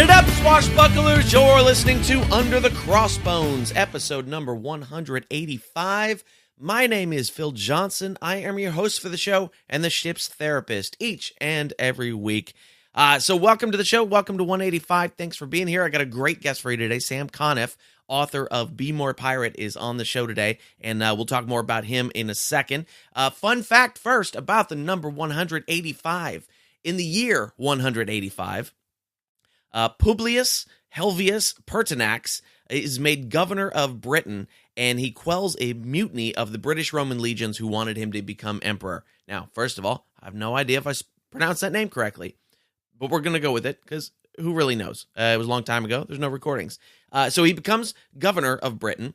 Get it up, swashbucklers! You're listening to Under the Crossbones, episode number 185. My name is Phil Johnson. I am your host for the show and the ship's therapist each and every week. So welcome to the show. Welcome to 185. Thanks for being here. I got a great guest for you today. Sam Conniff, author of Be More Pirate, is on the show today, and we'll talk more about him in a second. Fun fact first about the number 185. In the year 185, Publius Helvius Pertinax is made governor of Britain, and he quells a mutiny of the British Roman legions who wanted him to become emperor. Now, first of all, I have no idea if I pronounced that name correctly, but we're going to go with it because who really knows? It was a long time ago. There's no recordings. So he becomes governor of Britain,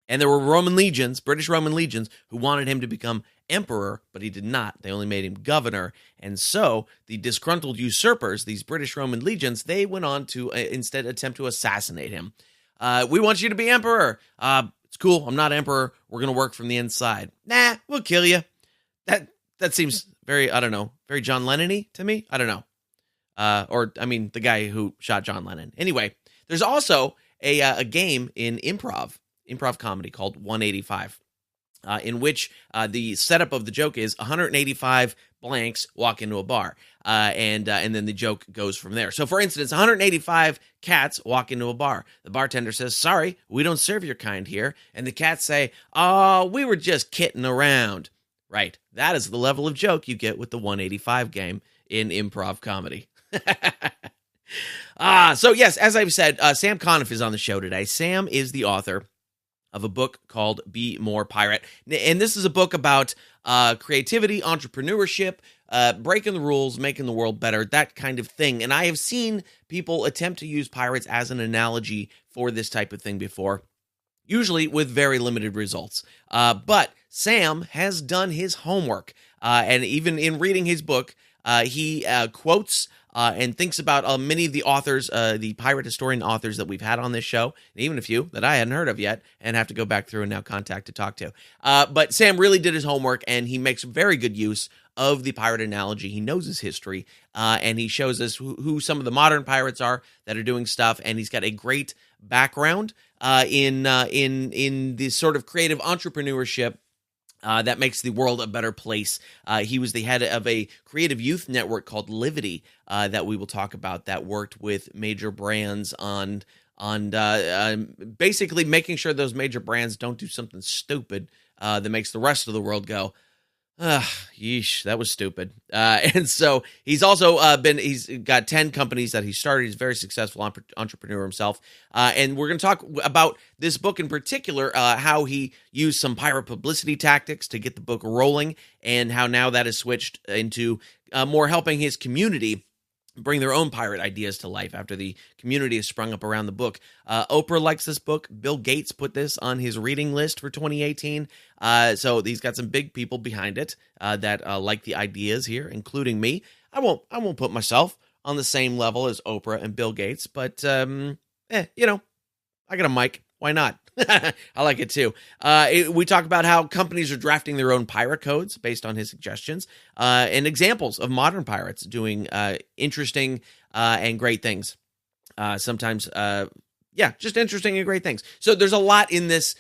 and there were Roman legions, British Roman legions, who wanted him to become emperor, but he did not. They only made him governor. And so the disgruntled usurpers, these British Roman legions, they went on to instead attempt to assassinate him. We want you to be emperor. It's cool. I'm not emperor. We're going to work from the inside. Nah, we'll kill you. That seems very, I don't know, very John Lennon-y to me. I don't know. The guy who shot John Lennon. Anyway, there's also a game in improv comedy called 185. In which the setup of the joke is 185 blanks walk into a bar, and then the joke goes from there. So, for instance, 185 cats walk into a bar. The bartender says, "Sorry, we don't serve your kind here." And the cats say, "Oh, we were just kidding around." Right. That is the level of joke you get with the 185 game in improv comedy. So yes, as I've said, Sam Conniff is on the show today. Sam is the author of a book called Be More Pirate. And this is a book about creativity, entrepreneurship, breaking the rules, making the world better, that kind of thing. And I have seen people attempt to use pirates as an analogy for this type of thing before, usually with very limited results. But Sam has done his homework. And even in reading his book, he quotes and thinks about many of the authors, the pirate historian authors that we've had on this show, and even a few that I hadn't heard of yet and have to go back through and now contact to talk to. But Sam really did his homework, and he makes very good use of the pirate analogy. He knows his history, and he shows us who some of the modern pirates are that are doing stuff, and he's got a great background in this sort of creative entrepreneurship that makes the world a better place. He was the head of a creative youth network called Livity that we will talk about, that worked with major brands on basically making sure those major brands don't do something stupid that makes the rest of the world go, yeesh, that was stupid. And so he's also he's got 10 companies that he started. He's a very successful entrepreneur himself. And we're going to talk about this book in particular, how he used some pirate publicity tactics to get the book rolling, and how now that has switched into more helping his community bring their own pirate ideas to life after the community has sprung up around the book. Oprah likes this book. Bill Gates put this on his reading list for 2018. So he's got some big people behind it that like the ideas here, including me. I won't put myself on the same level as Oprah and Bill Gates, but I got a mic. Why not? I like it too. We talk about how companies are drafting their own pirate codes based on his suggestions, and examples of modern pirates doing interesting and great things. Sometimes, just interesting and great things. So there's a lot in this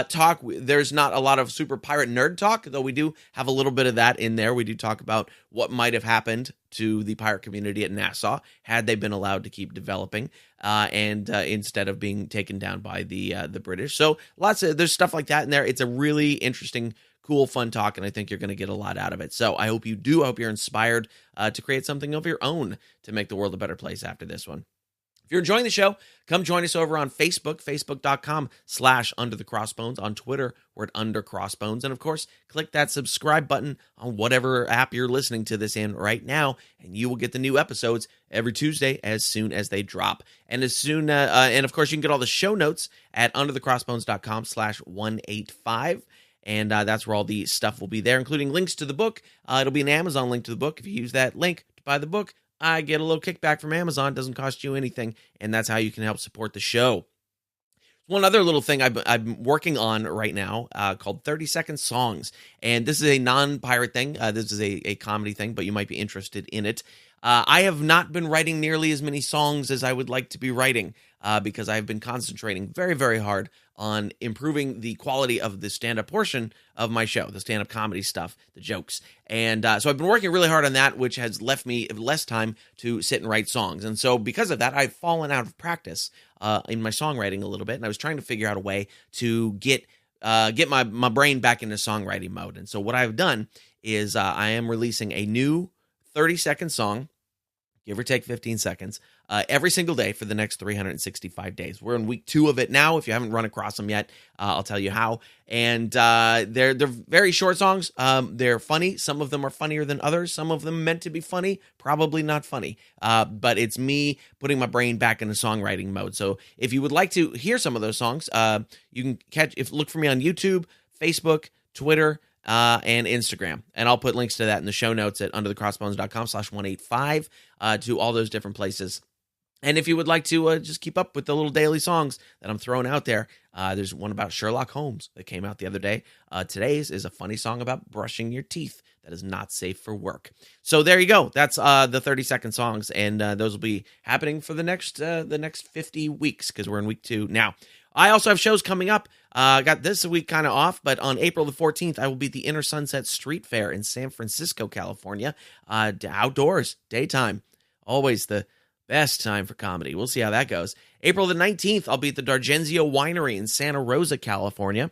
talk. There's not a lot of super pirate nerd talk, though we do have a little bit of that in there. We do talk about what might have happened to the pirate community at Nassau had they been allowed to keep developing, and instead of being taken down by the British. So there's stuff like that in there. It's a really interesting, cool, fun talk, and I think you're going to get a lot out of it. So I hope you do. I hope you're inspired to create something of your own to make the world a better place after this one. If you're enjoying the show, come join us over on Facebook, facebook.com/Under the Crossbones. On Twitter, we're at Under Crossbones. And of course, click that subscribe button on whatever app you're listening to this in right now, and you will get the new episodes every Tuesday as soon as they drop. And and of course, you can get all the show notes at underthecrossbones.com/185. And that's where all the stuff will be there, including links to the book. It'll be an Amazon link to the book. If you use that link to buy the book, I get a little kickback from Amazon. It doesn't cost you anything, and that's how you can help support the show. One other little thing I'm working on right now called 30-second songs, and this is a non-pirate thing. This is a comedy thing, but you might be interested in it. I have not been writing nearly as many songs as I would like to be writing because I've been concentrating very, very hard on improving the quality of the stand-up portion of my show, the stand-up comedy stuff, the jokes. And so I've been working really hard on that, which has left me less time to sit and write songs. And so because of that, I've fallen out of practice in my songwriting a little bit. And I was trying to figure out a way to get my brain back into songwriting mode. And so what I've done is I am releasing a new 30-second song, give or take 15 seconds, every single day for the next 365 days. We're in week 2 of it now. If you haven't run across them yet, I'll tell you how. And they're very short songs. They're funny. Some of them are funnier than others. Some of them meant to be funny, probably not funny. But it's me putting my brain back into songwriting mode. So if you would like to hear some of those songs, you can look for me on YouTube, Facebook, Twitter, and Instagram. And I'll put links to that in the show notes at underthecrossbones.com/185 to all those different places. And if you would like to just keep up with the little daily songs that I'm throwing out there, there's one about Sherlock Holmes that came out the other day. Today's is a funny song about brushing your teeth that is not safe for work. So there you go. That's the 30-second songs, and those will be happening for the next 50 weeks because we're in week 2 now. I also have shows coming up. I got this week kind of off, but on April the 14th, I will be at the Inner Sunset Street Fair in San Francisco, California. Outdoors, daytime. Always the best time for comedy. We'll see how that goes. April the 19th, I'll be at the D'Argenzio Winery in Santa Rosa, California,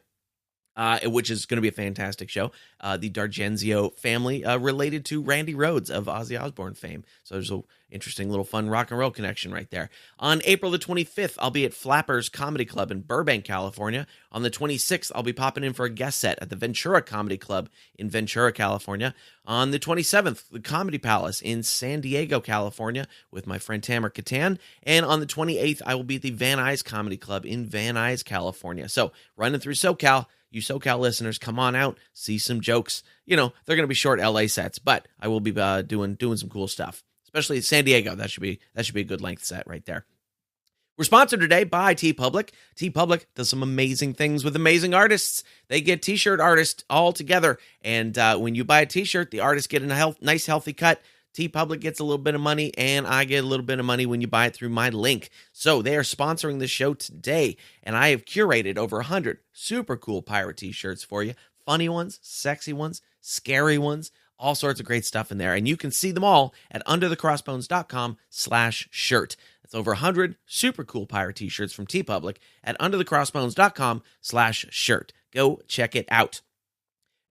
which is going to be a fantastic show. The D'Argenzio family related to Randy Rhoads of Ozzy Osbourne fame. So there's an interesting little fun rock and roll connection right there. On April the 25th, I'll be at Flappers Comedy Club in Burbank, California. On the 26th, I'll be popping in for a guest set at the Ventura Comedy Club in Ventura, California. On the 27th, the Comedy Palace in San Diego, California with my friend Tamer Katan. And on the 28th, I will be at the Van Nuys Comedy Club in Van Nuys, California. So running through SoCal, you SoCal listeners, come on out, see some jokes. You know, they're going to be short LA sets, but I will be doing some cool stuff, especially San Diego. That should be a good length set right there. We're sponsored today by TeePublic. TeePublic does some amazing things with amazing artists. They get t-shirt artists all together, and when you buy a t-shirt, the artists get a nice, healthy cut. TeePublic gets a little bit of money, and I get a little bit of money when you buy it through my link. So they are sponsoring the show today, and I have curated over 100 super cool pirate t-shirts for you. Funny ones, sexy ones, scary ones, all sorts of great stuff in there. And you can see them all at underthecrossbones.com/shirt. That's over 100 super cool pirate t-shirts from TeePublic at underthecrossbones.com/shirt. Go check it out.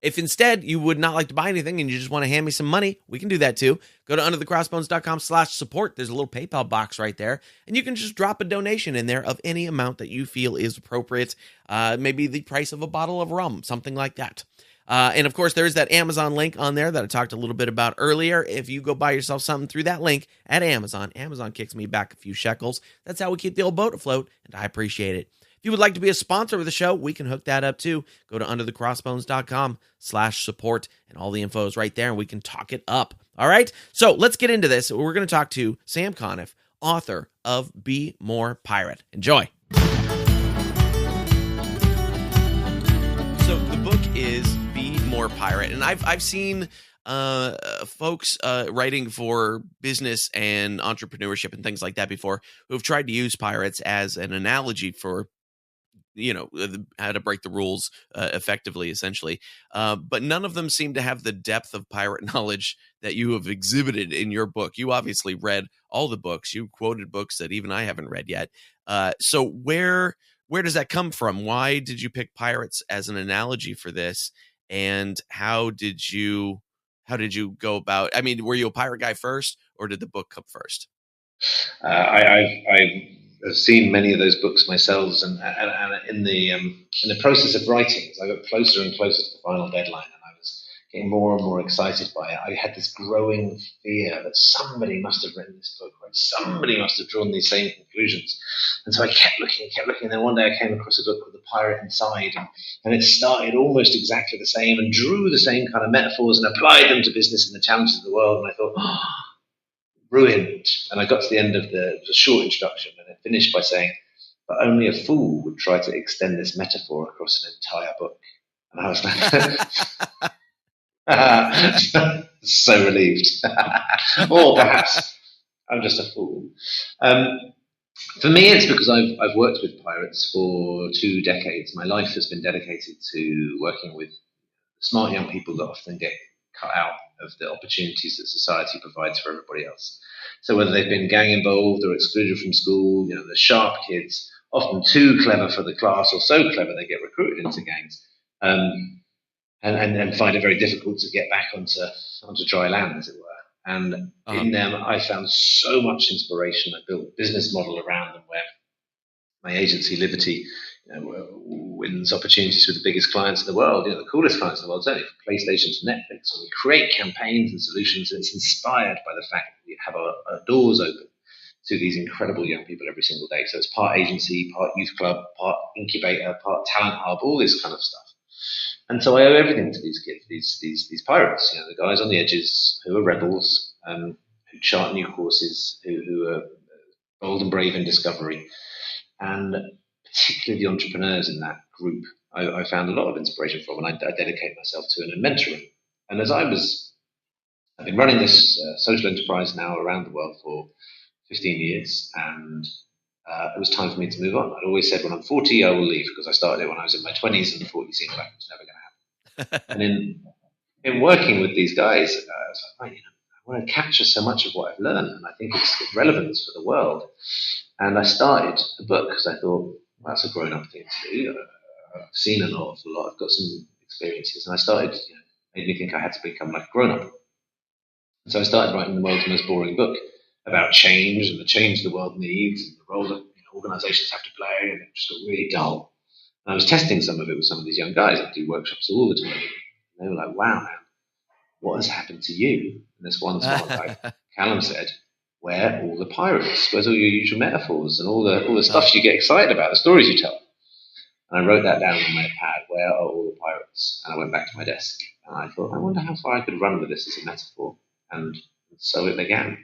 If instead you would not like to buy anything and you just want to hand me some money, we can do that too. Go to underthecrossbones.com/support. There's a little PayPal box right there, and you can just drop a donation in there of any amount that you feel is appropriate. Maybe the price of a bottle of rum, something like that. And of course, there's that Amazon link on there that I talked a little bit about earlier. If you go buy yourself something through that link at Amazon, Amazon kicks me back a few shekels. That's how we keep the old boat afloat, and I appreciate it. If you would like to be a sponsor of the show, we can hook that up too. Go to underthecrossbones.com/support, and all the info is right there, and we can talk it up. All right? So let's get into this. We're going to talk to Sam Conniff, author of Be More Pirate. Enjoy. So the book is Be More Pirate, and I've seen folks writing for business and entrepreneurship and things like that before who have tried to use pirates as an analogy for, you know, how to break the rules effectively, essentially. But none of them seem to have the depth of pirate knowledge that you have exhibited in your book. You obviously read all the books. You quoted books that even I haven't read yet. So where does that come from? Why did you pick pirates as an analogy for this? And how did you go about? I mean, were you a pirate guy first, or did the book come first? I've seen many of those books myself, and in the process of writing, as I got closer and closer to the final deadline, and I was getting more and more excited by it, I had this growing fear that somebody must have written this book, right? Somebody must have drawn these same conclusions. And so I kept looking, and then one day I came across a book called The Pirate Inside, and it started almost exactly the same and drew the same kind of metaphors and applied them to business and the challenges of the world. And I thought, oh, brilliant. And I got to the end of the short introduction, and it finished by saying, but only a fool would try to extend this metaphor across an entire book. And I was like, So relieved. Or perhaps I'm just a fool. Um, for me, it's because I've worked with pirates for 2 decades. My life has been dedicated to working with smart young people that often get cut out of the opportunities that society provides for everybody else. So whether they've been gang involved or excluded from school, the sharp kids, often too clever for the class or so clever they get recruited into gangs, um, and find it very difficult to get back onto dry land, as it were. And in them, I found so much inspiration. I built a business model around them where my agency, Livity, wins opportunities with the biggest clients in the world, the coolest clients in the world, certainly from PlayStation to Netflix. And we create campaigns and solutions that's inspired by the fact that we have our doors open to these incredible young people every single day. So it's part agency, part youth club, part incubator, part talent hub, all this kind of stuff. And so I owe everything to these kids, these pirates, the guys on the edges who are rebels, who chart new courses, who are bold and brave in discovery, and particularly the entrepreneurs in that group. I found a lot of inspiration from, and I dedicate myself to and mentoring. And as I've been running this social enterprise now around the world for 15 years, and it was time for me to move on. I'd always said when I'm 40, I will leave, because I started it when I was in my 20s, and the 40 seemed like it was never going to happen. And in working with these guys, I was like, right, I want to capture so much of what I've learned, and I think it's relevant for the world. And I started a book because I thought, well, that's a grown-up thing to do. I've seen an awful lot. I've got some experiences, and I started. Made me think I had to become like a grown-up. And so I started writing the world's most boring book about change and the change the world needs and the role that organisations have to play, and it just got really dull. And I was testing some of it with some of these young guys that do workshops all the time. And they were like, wow, man, what has happened to you? And this one smart guy, Callum, said, where are all the pirates? Where's all your usual metaphors and all the stuff you get excited about, the stories you tell? And I wrote that down on my pad, where are all the pirates? And I went back to my desk and I thought, I wonder how far I could run with this as a metaphor. And so it began.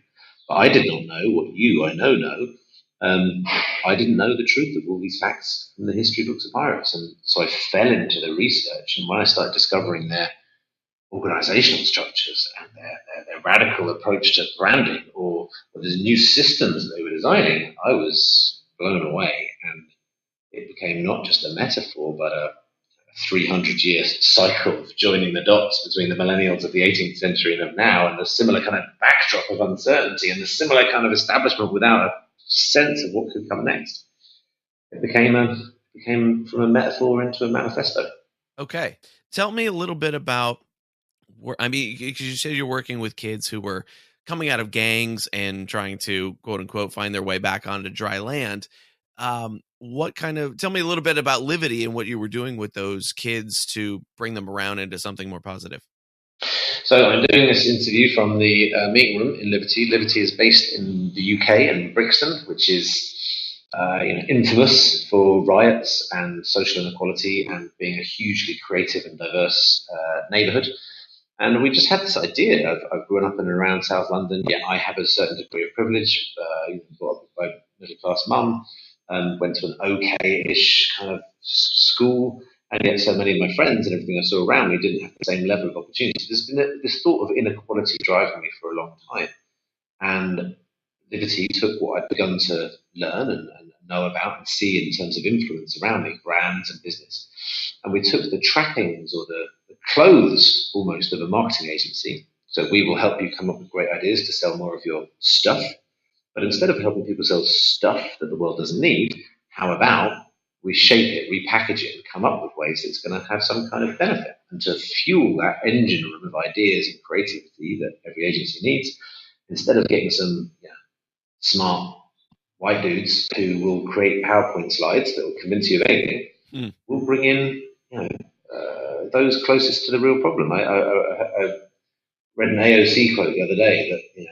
But I did not know what I know. I didn't know the truth of all these facts from the history books of pirates. And so I fell into the research. And when I started discovering their organizational structures and their radical approach to branding, or the new systems that they were designing, I was blown away. And it became not just a metaphor, but a 300-year cycle of joining the dots between the millennials of the 18th century and of now, and the similar kind of backdrop of uncertainty and the similar kind of establishment without a sense of what could come next. It became from a metaphor into a manifesto. Okay. Tell me a little bit about, because you said you're working with kids who were coming out of gangs and trying to, quote unquote, find their way back onto dry land. Tell me a little bit about Livity and what you were doing with those kids to bring them around into something more positive. So I'm doing this interview from the meeting room in Livity. Livity is based in the UK, in Brixton, which is infamous for riots and social inequality and being a hugely creative and diverse neighbourhood. And we just had this idea. I've grown up in and around South London. Yeah, I have a certain degree of privilege. Brought up by a middle-class mum. Went to an okay-ish kind of school, and yet so many of my friends and everything I saw around me didn't have the same level of opportunity. There's been this thought of inequality driving me for a long time, and Livity took what I'd begun to learn and know about and see in terms of influence around me, brands and business, and we took the trappings or the clothes almost of a marketing agency. So we will help you come up with great ideas to sell more of your stuff. But instead of helping people sell stuff that the world doesn't need, how about we shape it, repackage it, and come up with ways that it's going to have some kind of benefit? And to fuel that engine room of ideas and creativity that every agency needs, instead of getting some smart white dudes who will create PowerPoint slides that will convince you of anything, we'll bring in those closest to the real problem. I read an AOC quote the other day that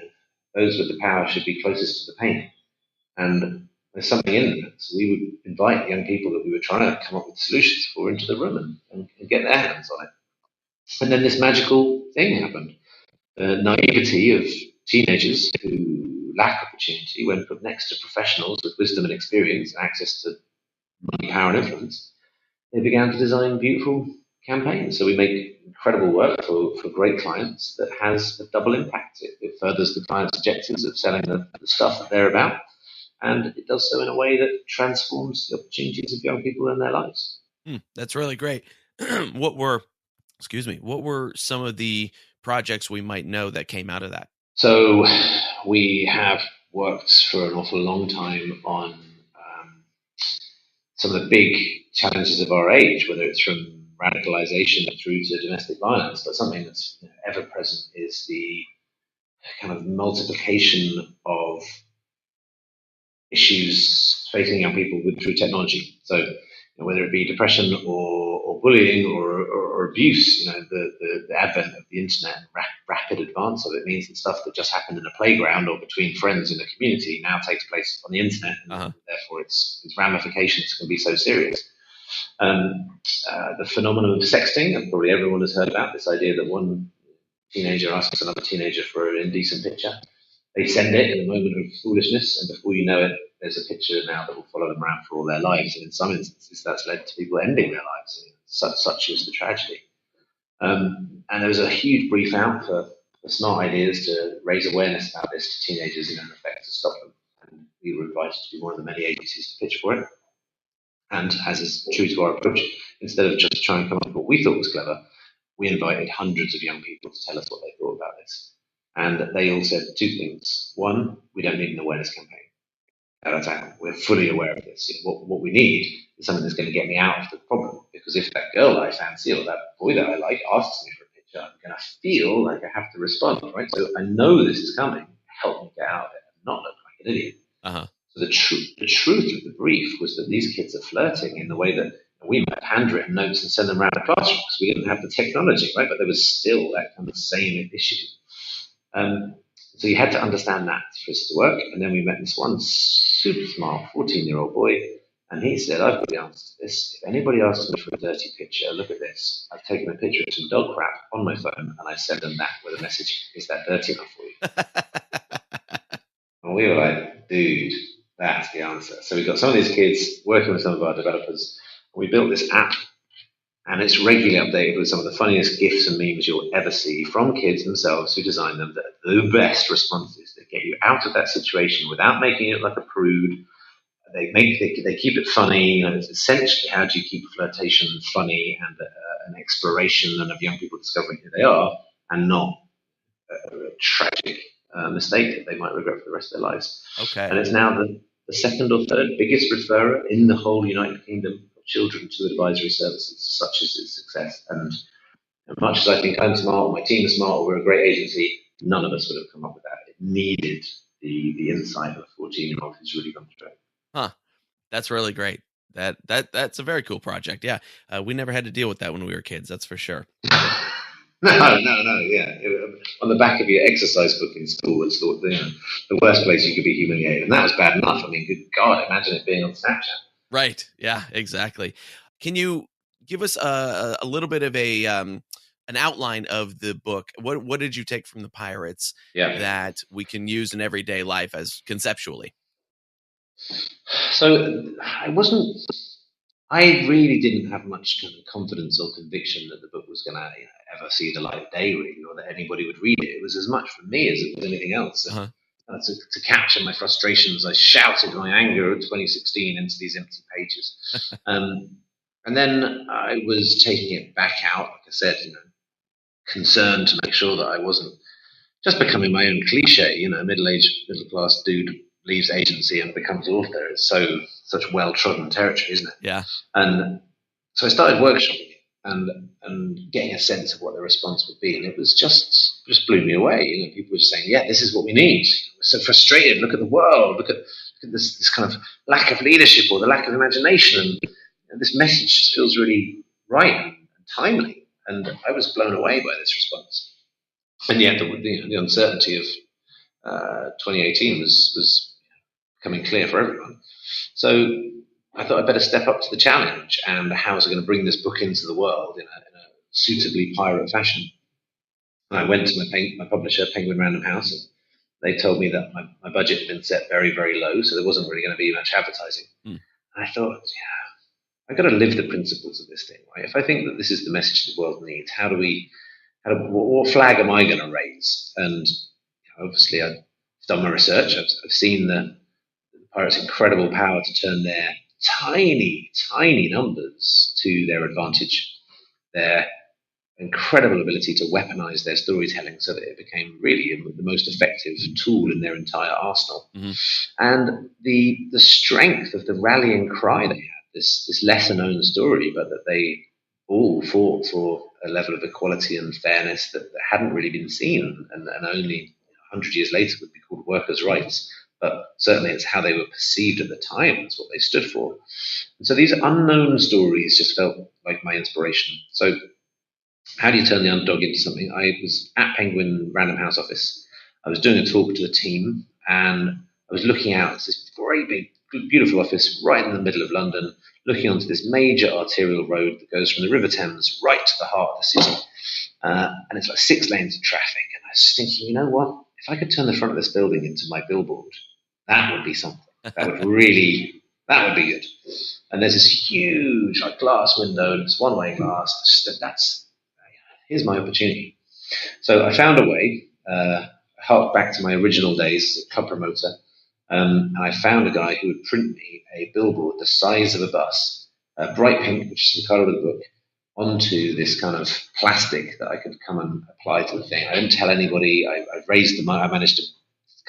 those with the power should be closest to the pain. And there's something in that. So we would invite young people that we were trying to come up with solutions for into the room and get their hands on it. And then this magical thing happened. The naivety of teenagers who lack opportunity, when put next to professionals with wisdom and experience and access to money, power, and influence, they began to design beautiful campaigns. So we make incredible work for great clients that has a double impact. It furthers the client's objectives of selling the stuff that they're about, and it does so in a way that transforms the opportunities of young people in their lives. That's really great. What were some of the projects we might know that came out of that? So we have worked for an awful long time on some of the big challenges of our age, whether it's from radicalization through to domestic violence. But something that's ever present is the kind of multiplication of issues facing young people through technology. So whether it be depression or bullying or abuse, the advent of the internet and rapid advance of it means that stuff that just happened in a playground or between friends in a community now takes place on the internet, and therefore its ramifications can be so serious. The phenomenon of sexting, and probably everyone has heard about this idea that one teenager asks another teenager for an indecent picture. They send it in a moment of foolishness, and before you know it, there's a picture now that will follow them around for all their lives. And in some instances, that's led to people ending their lives. Such is the tragedy. And there was a huge brief out for smart ideas to raise awareness about this to teenagers and in effect to stop them. And we were invited to be one of the many agencies to pitch for it. And as is true to our approach, instead of just trying to come up with what we thought was clever, we invited hundreds of young people to tell us what they thought about this. And they all said two things. One, we don't need an awareness campaign. That's out. We're fully aware of this. What we need is something that's going to get me out of the problem. Because if that girl I fancy or that boy that I like asks me for a picture, I'm going to feel like I have to respond, right? So I know this is coming. Help me get out of it and not look like an idiot. So the truth of the brief was that these kids are flirting in the way that we might have handwritten notes and send them around the classroom because we didn't have the technology, right? But there was still that kind of same issue. So you had to understand that for this to work. And then we met this one super smart 14-year-old boy, and he said, I've got the answer to this. If anybody asks me for a dirty picture, look at this. I've taken a picture of some dog crap on my phone, and I send them that with a message, is that dirty enough for you? And we were like, dude, that's the answer. So we got some of these kids working with some of our developers. We built this app, and it's regularly updated with some of the funniest GIFs and memes you'll ever see from kids themselves who design them. That are the best responses that get you out of that situation without making it like a prude. They keep it funny. It's essentially, how do you keep flirtation funny and an exploration and of young people discovering who they are, and not a tragic mistake that they might regret for the rest of their lives. Okay. And it's now the second or third biggest referrer in the whole United Kingdom children to advisory services, such as its success. And as much as I think I'm smart, or my team is smart, or we're a great agency, none of us would have come up with that. It needed the insight of a 14-year-old who's really gone through it. That's really great. That's a very cool project. Yeah, we never had to deal with that when we were kids. That's for sure. No. Yeah, on the back of your exercise book in school, it's the worst place you could be humiliated, and that was bad enough. I mean, good God, imagine it being on Snapchat. Right. Yeah, exactly. Can you give us a little bit of an outline of the book? What did you take from the pirates that we can use in everyday life as conceptually? So I really didn't have much kind of confidence or conviction that the book was going to ever see the light of day, really, or that anybody would read it. It was as much for me as it was anything else. To capture my frustrations, I shouted my anger of 2016 into these empty pages. And then I was taking it back out, like I said, concerned to make sure that I wasn't just becoming my own cliche, middle-aged, middle-class dude leaves agency and becomes author. It's such well-trodden territory, isn't it? Yeah. And so I started workshopping it and getting a sense of what the response would be. And it was just blew me away. People were just saying, yeah, this is what we need. We're so frustrated. Look at the world. Look at this kind of lack of leadership or the lack of imagination. And this message just feels really right and timely. And I was blown away by this response. And yet the uncertainty of 2018 was becoming clear for everyone. So I thought I'd better step up to the challenge. And how was I going to bring this book into the world in a suitably pirate fashion? And I went to my publisher, Penguin Random House, and they told me that my budget had been set very, very low, so there wasn't really going to be much advertising. And I thought, I've got to live the principles of this thing, right? If I think that this is the message the world needs, what flag am I going to raise? And obviously, I've done my research. I've seen the pirates' incredible power to turn their tiny, tiny numbers to their advantage. Their incredible ability to weaponize their storytelling so that it became really the most effective tool in their entire arsenal. Mm-hmm. And the strength of the rallying cry they had, this lesser known story, but that they all fought for a level of equality and fairness that hadn't really been seen, and only 100 years later would be called workers' rights. But certainly it's how they were perceived at the time. That's what they stood for. And so these unknown stories just felt like my inspiration. So how do you turn the underdog into something? I was at Penguin Random House office. I was doing a talk to the team, and I was looking out at this great big, beautiful office right in the middle of London, looking onto this major arterial road that goes from the River Thames right to the heart of the city. And it's like 6 lanes of traffic. And I was thinking, you know what? If I could turn the front of this building into my billboard, that would be something. That would be good. And there's this huge glass window, and it's one-way glass. Here's my opportunity. So I found a way, harked back to my original days as a club promoter, and I found a guy who would print me a billboard the size of a bus, bright pink, which is the colour of the book, onto this kind of plastic that I could come and apply to the thing. I didn't tell anybody. I raised the money. I managed to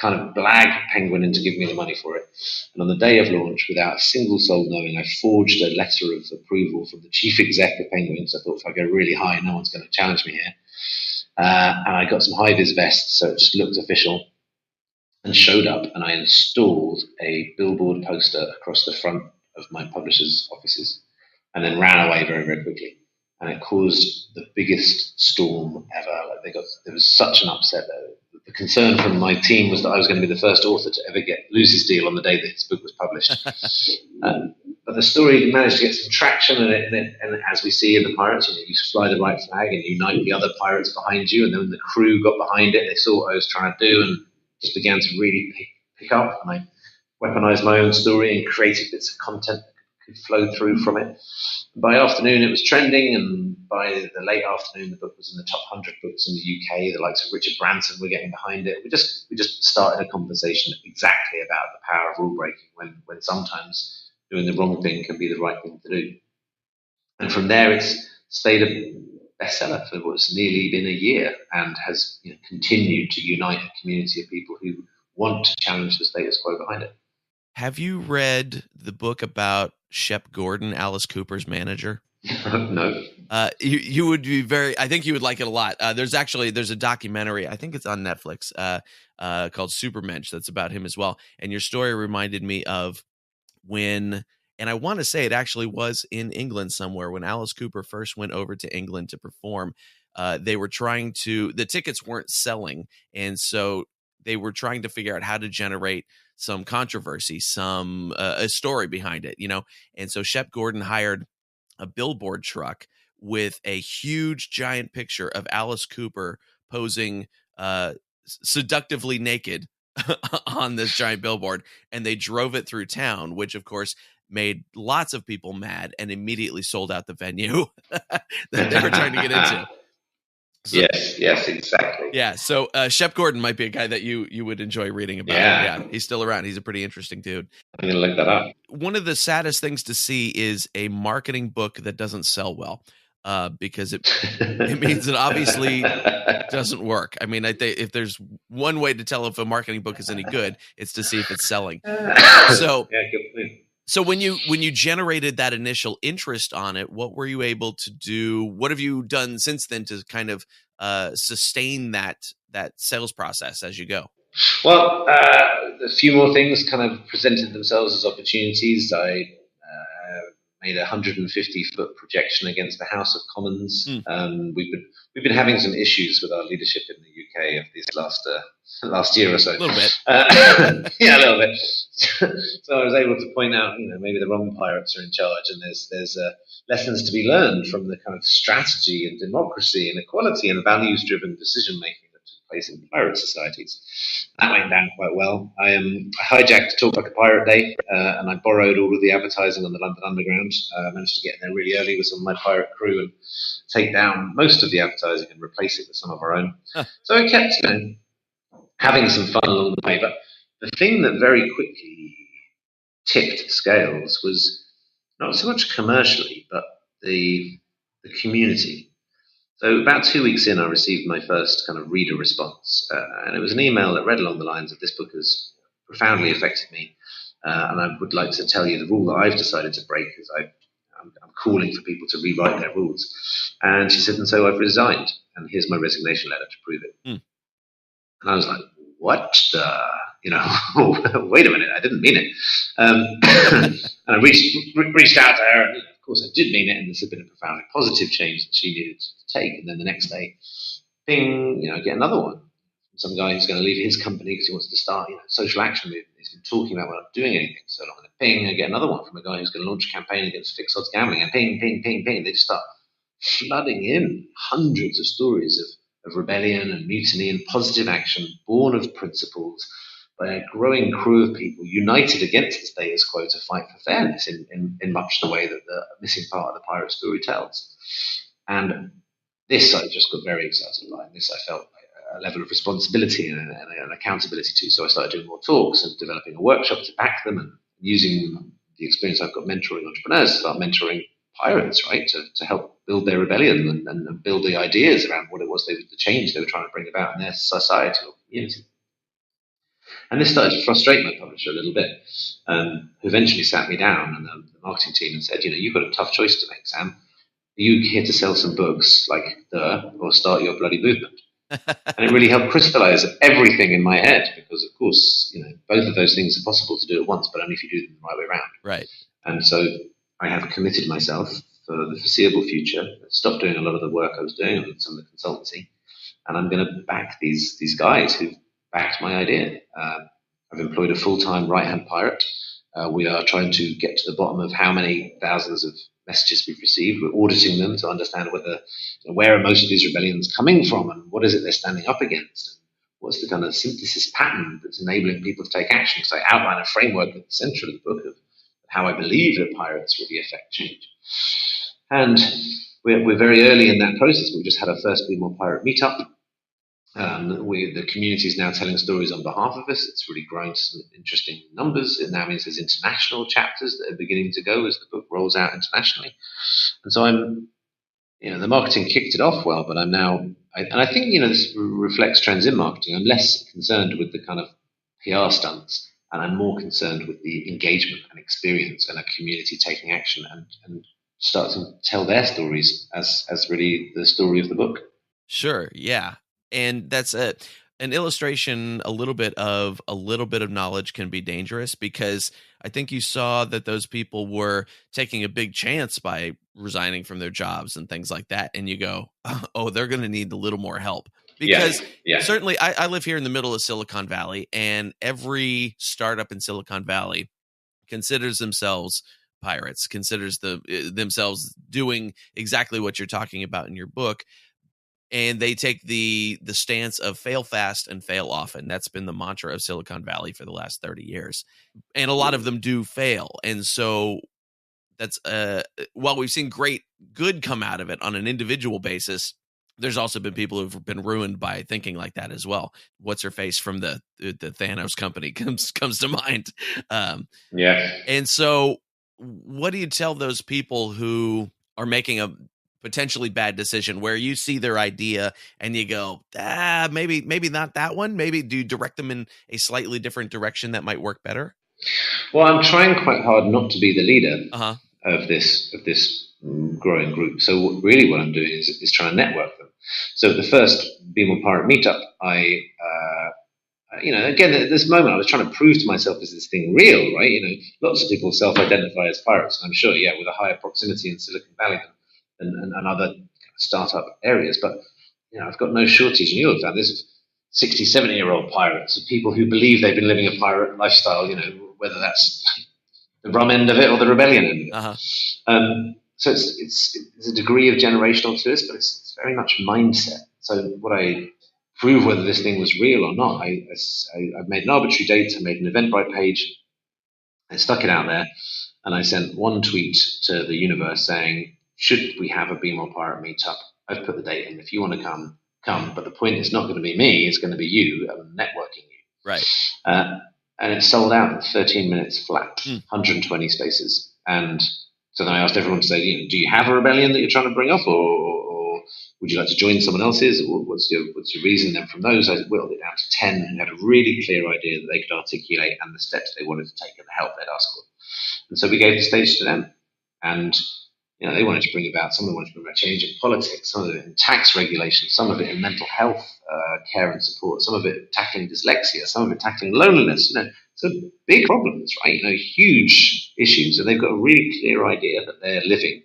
kind of blag Penguin into giving me the money for it. And on the day of launch, without a single soul knowing, I forged a letter of approval from the chief exec of Penguin. So I thought, if I go really high, no one's going to challenge me here. And I got some high-vis vests, so it just looked official, and showed up, and I installed a billboard poster across the front of my publisher's offices, and then ran away very, very quickly. And it caused the biggest storm ever. There was such an upset there. The concern from my team was that I was going to be the first author to ever lose his deal on the day that his book was published. But the story managed to get some traction, and as we see in the Pirates, you fly the right flag and unite the other pirates behind you, and then when the crew got behind it, they saw what I was trying to do and just began to really pick up. And I weaponized my own story and created bits of content that could flow through from it. By afternoon, it was trending, and by the late afternoon, the book was in the top 100 books in the UK. The likes of Richard Branson were getting behind it. We just started a conversation exactly about the power of rule breaking, when sometimes doing the wrong thing can be the right thing to do. And from there, it's stayed a bestseller for what's nearly been a year, and has continued to unite a community of people who want to challenge the status quo behind it. Have you read the book about Shep Gordon, Alice Cooper's manager? No. You would be I think you would like it a lot. There's a documentary, I think it's on Netflix, called Supermensch, that's about him as well. And your story reminded me of when, and I want to say it actually was in England somewhere, when Alice Cooper first went over to England to perform. They were the tickets weren't selling. And so they were trying to figure out how to generate some controversy, a story behind it, And so Shep Gordon hired a billboard truck with a huge giant picture of Alice Cooper posing seductively naked on this giant billboard, and they drove it through town, which of course made lots of people mad and immediately sold out the venue that they were trying to get into. So, yes, exactly. Yeah, so Shep Gordon might be a guy that you would enjoy reading about. Yeah, he's still around. He's a pretty interesting dude. I'm going to look that up. One of the saddest things to see is a marketing book that doesn't sell well, because it means it obviously doesn't work. I mean, if there's one way to tell if a marketing book is any good, it's to see if it's selling. So, yeah, good point. So when you generated that initial interest on it, what were you able to do? What have you done since then to kind of sustain that sales process as you go? Well, a few more things kind of presented themselves as opportunities. I made a 150-foot projection against the House of Commons. We've been having some issues with our leadership in the UK of these last year or so. A little bit. Yeah, a little bit. So I was able to point out, maybe the wrong pirates are in charge, and there's lessons to be learned from the kind of strategy and democracy and equality and values-driven decision-making that took place in pirate societies. That went down quite well. I hijacked Talk Like a Pirate Day, and I borrowed all of the advertising on the London Underground. I managed to get in there really early with some of my pirate crew and take down most of the advertising and replace it with some of our own. So I kept, having some fun along the way. But the thing that very quickly tipped scales was not so much commercially, but the community. So about 2 weeks in, I received my first kind of reader response, and it was an email that read along the lines of, "This book has profoundly affected me, and I would like to tell you the rule that I've decided to break is I'm calling for people to rewrite their rules." And she said, "And so I've resigned, and here's my resignation letter to prove it." And I was like, "What the?" Wait a minute, I didn't mean it. And I reached out to her, and of course I did mean it, and this had been a profoundly positive change that she needed to take. And then the next day, bing, I get another one. Some guy who's going to leave his company because he wants to start a social action movement. He's been talking about not doing anything so long. And ping, I get another one from a guy who's going to launch a campaign against fixed odds gambling. And ping, ping, ping, ping. They just start flooding in hundreds of stories of rebellion and mutiny and positive action born of principles by a growing crew of people united against the status quo to fight for fairness in much the way that the missing part of the pirate story tells. And this I just got very excited by, and this I felt a level of responsibility and accountability to. So I started doing more talks and developing a workshop to back them, and using the experience I've got mentoring entrepreneurs to start mentoring pirates, right, to help build their rebellion and build the ideas around what it was the change they were trying to bring about in their society or community. And this started to frustrate my publisher a little bit, who eventually sat me down and the marketing team and said, "You've got a tough choice to make, Sam. Are you here to sell some books or start your bloody movement?" And it really helped crystallize everything in my head, because of course, both of those things are possible to do at once, but only if you do them the right way around. Right. And so I have committed myself for the foreseeable future, stopped doing a lot of the work I was doing with some of the consultancy, and I'm going to back these guys who backed my idea. I've employed a full-time right-hand pirate. We are trying to get to the bottom of how many thousands of messages we've received. We're auditing them to understand where are most of these rebellions coming from, and what is it they're standing up against, and what's the kind of synthesis pattern that's enabling people to take action. So I outline a framework at the center of the book of how I believe that pirates really affect change. And we're very early in that process. We just had our first Be More Pirate meetup. The community is now telling stories on behalf of us. It's really growing to some interesting numbers. It now means there's international chapters that are beginning to go as the book rolls out internationally. And so the marketing kicked it off well, but I'm now, and I think, this reflects trends in marketing. I'm less concerned with the kind of PR stunts, and I'm more concerned with the engagement and experience and a community taking action and start to tell their stories as really the story of the book. Sure. Yeah. And that's an illustration. A little bit of knowledge can be dangerous, because I think you saw that those people were taking a big chance by resigning from their jobs and things like that. And you go, oh, they're going to need a little more help. Because certainly I live here in the middle of Silicon Valley, and every startup in Silicon Valley considers themselves pirates, considers themselves doing exactly what you're talking about in your book. And they take the stance of fail fast and fail often. That's been the mantra of Silicon Valley for the last 30 years. And a lot of them do fail. And so that's while we've seen great good come out of it on an individual basis, there's also been people who've been ruined by thinking like that as well. What's her face from the Thanos company comes to mind. And so what do you tell those people who are making a potentially bad decision, where you see their idea and you go, maybe not that one? Maybe do you direct them in a slightly different direction that might work better? Well, I'm trying quite hard not to be the leader of this growing group. So really what I'm doing is trying to network them. So at the first Be More Pirate meetup, again, at this moment, I was trying to prove to myself, is this thing real, right? Lots of people self-identify as pirates, and I'm sure, with a higher proximity in Silicon Valley and other startup areas. But, I've got no shortage, and you'll have found this, 60, 70-year-old pirates, people who believe they've been living a pirate lifestyle, whether that's the rum end of it or the rebellion end of it. So it's a degree of generational to this, but it's very much mindset. So what I prove whether this thing was real or not. I made an arbitrary date. I made an Eventbrite page. I stuck it out there, and I sent one tweet to the universe saying, "Should we have a Be More Pirate meetup? I've put the date in. If you want to come, come. But the point is not going to be me. It's going to be you. I'm networking you." Right. And it sold out in 13 minutes flat, 120 spaces. And so then I asked everyone to say, do you have a rebellion that you're trying to bring up, or would you like to join someone else's? What's your reason? And from those, I whittled it down to 10 who had a really clear idea that they could articulate and the steps they wanted to take and the help they'd ask for. And so we gave the stage to them. And they wanted to bring about, some of them wanted to bring about change in politics, some of it in tax regulation, some of it in mental health care and support, some of it tackling dyslexia, some of it tackling loneliness. So big problems, right? Huge issues, and they've got a really clear idea that they're living.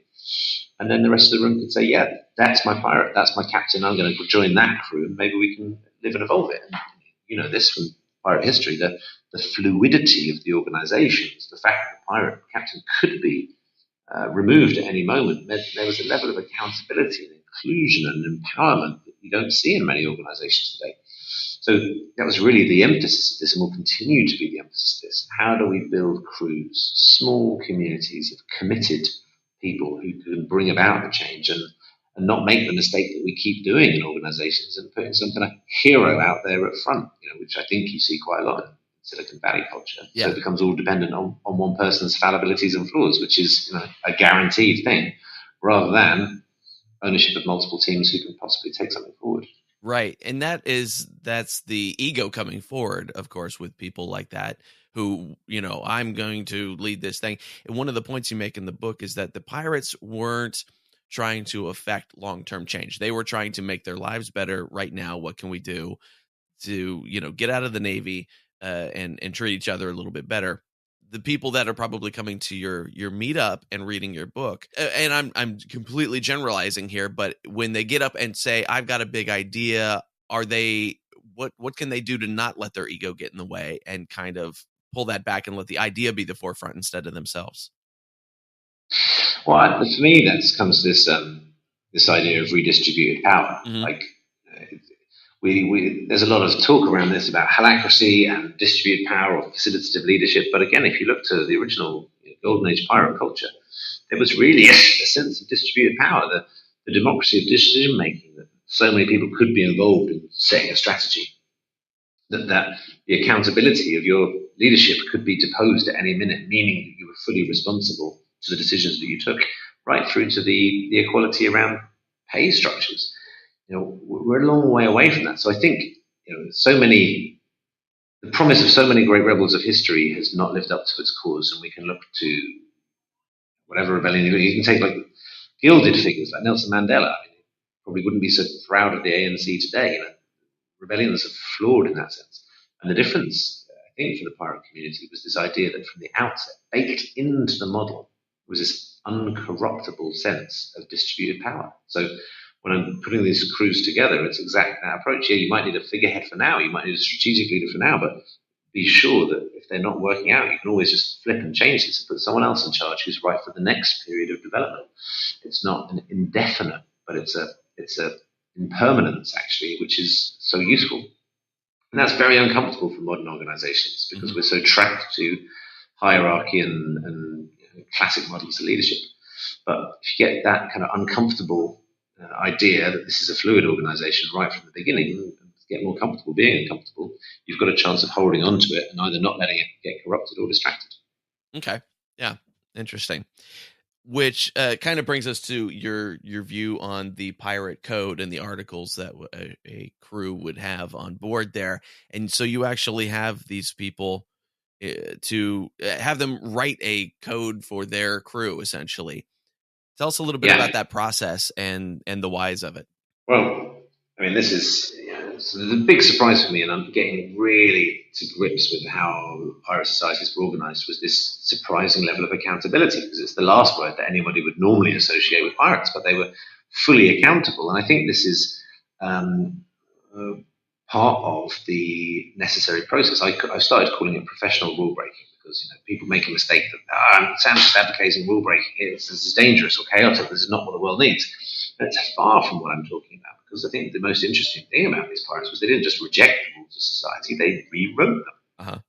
And then the rest of the room could say, yeah, that's my pirate, that's my captain, I'm going to join that crew, and maybe we can live and evolve it. And, this from pirate history, the fluidity of the organizations, the fact that the pirate captain could be removed at any moment, there was a level of accountability and inclusion and empowerment that you don't see in many organizations today. So that was really the emphasis of this, and will continue to be the emphasis of this. How do we build crews, small communities of committed people who can bring about the change and not make the mistake that we keep doing in organizations and putting some kind of hero out there at front, which I think you see quite a lot in Silicon Valley culture. Yeah. So it becomes all dependent on one person's fallibilities and flaws, which is a guaranteed thing, rather than ownership of multiple teams who can possibly take something forward. Right. And that's the ego coming forward, of course, with people like that who, I'm going to lead this thing. And one of the points you make in the book is that the pirates weren't trying to affect long-term change. They were trying to make their lives better right now. What can we do to, get out of the Navy and treat each other a little bit better? The people that are probably coming to your meetup and reading your book, and I'm completely generalizing here, but when they get up and say, I've got a big idea, are they, what can they do to not let their ego get in the way and kind of pull that back and let the idea be the forefront instead of themselves? Well, for me, that comes to this idea of redistributed power. Mm-hmm. Like, there's a lot of talk around this about holacracy and distributed power or facilitative leadership. But again, if you look to the original Golden Age pirate culture, there was really a sense of distributed power, the democracy of decision making, that so many people could be involved in setting a strategy, that the accountability of your leadership could be deposed at any minute, meaning that you were fully responsible to the decisions that you took, right through to the equality around pay structures. We're a long way away from that. So I think, the promise of so many great rebels of history has not lived up to its cause, and we can look to whatever rebellion you can take, like gilded figures like Nelson Mandela. Probably wouldn't be so proud of the ANC today. Rebellions are flawed in that sense. And the difference, I think, for the pirate community was this idea that from the outset, baked into the model, was this uncorruptible sense of distributed power. So when I'm putting these crews together, it's exactly that approach. Yeah, you might need a figurehead for now, you might need a strategic leader for now, but be sure that if they're not working out, you can always just flip and change this and put someone else in charge who's right for the next period of development. It's not an indefinite, but it's a impermanence, actually, which is so useful. And that's very uncomfortable for modern organizations because mm-hmm. we're so trapped to hierarchy and classic models of leadership. But if you get that kind of uncomfortable idea that this is a fluid organization right from the beginning, and get more comfortable being uncomfortable, you've got a chance of holding on to it and either not letting it get corrupted or distracted. Okay. Yeah. Interesting. Which kind of brings us to your view on the pirate code and the articles that a crew would have on board there. And so you actually have these people to have them write a code for their crew, essentially. Tell us a little bit about that process and the whys of it. Well, I mean, this is the big surprise for me, and I'm getting really to grips with how pirate societies were organized, was this surprising level of accountability, because it's the last word that anybody would normally associate with pirates, but they were fully accountable. And I think this is part of the necessary process. I started calling it professional rule breaking because people make a mistake that Sam's just advocating rule breaking. This is dangerous or chaotic. This is not what the world needs. And it's far from what I'm talking about, because I think the most interesting thing about these pirates was they didn't just reject the rules of society, they rewrote them. Uh-huh.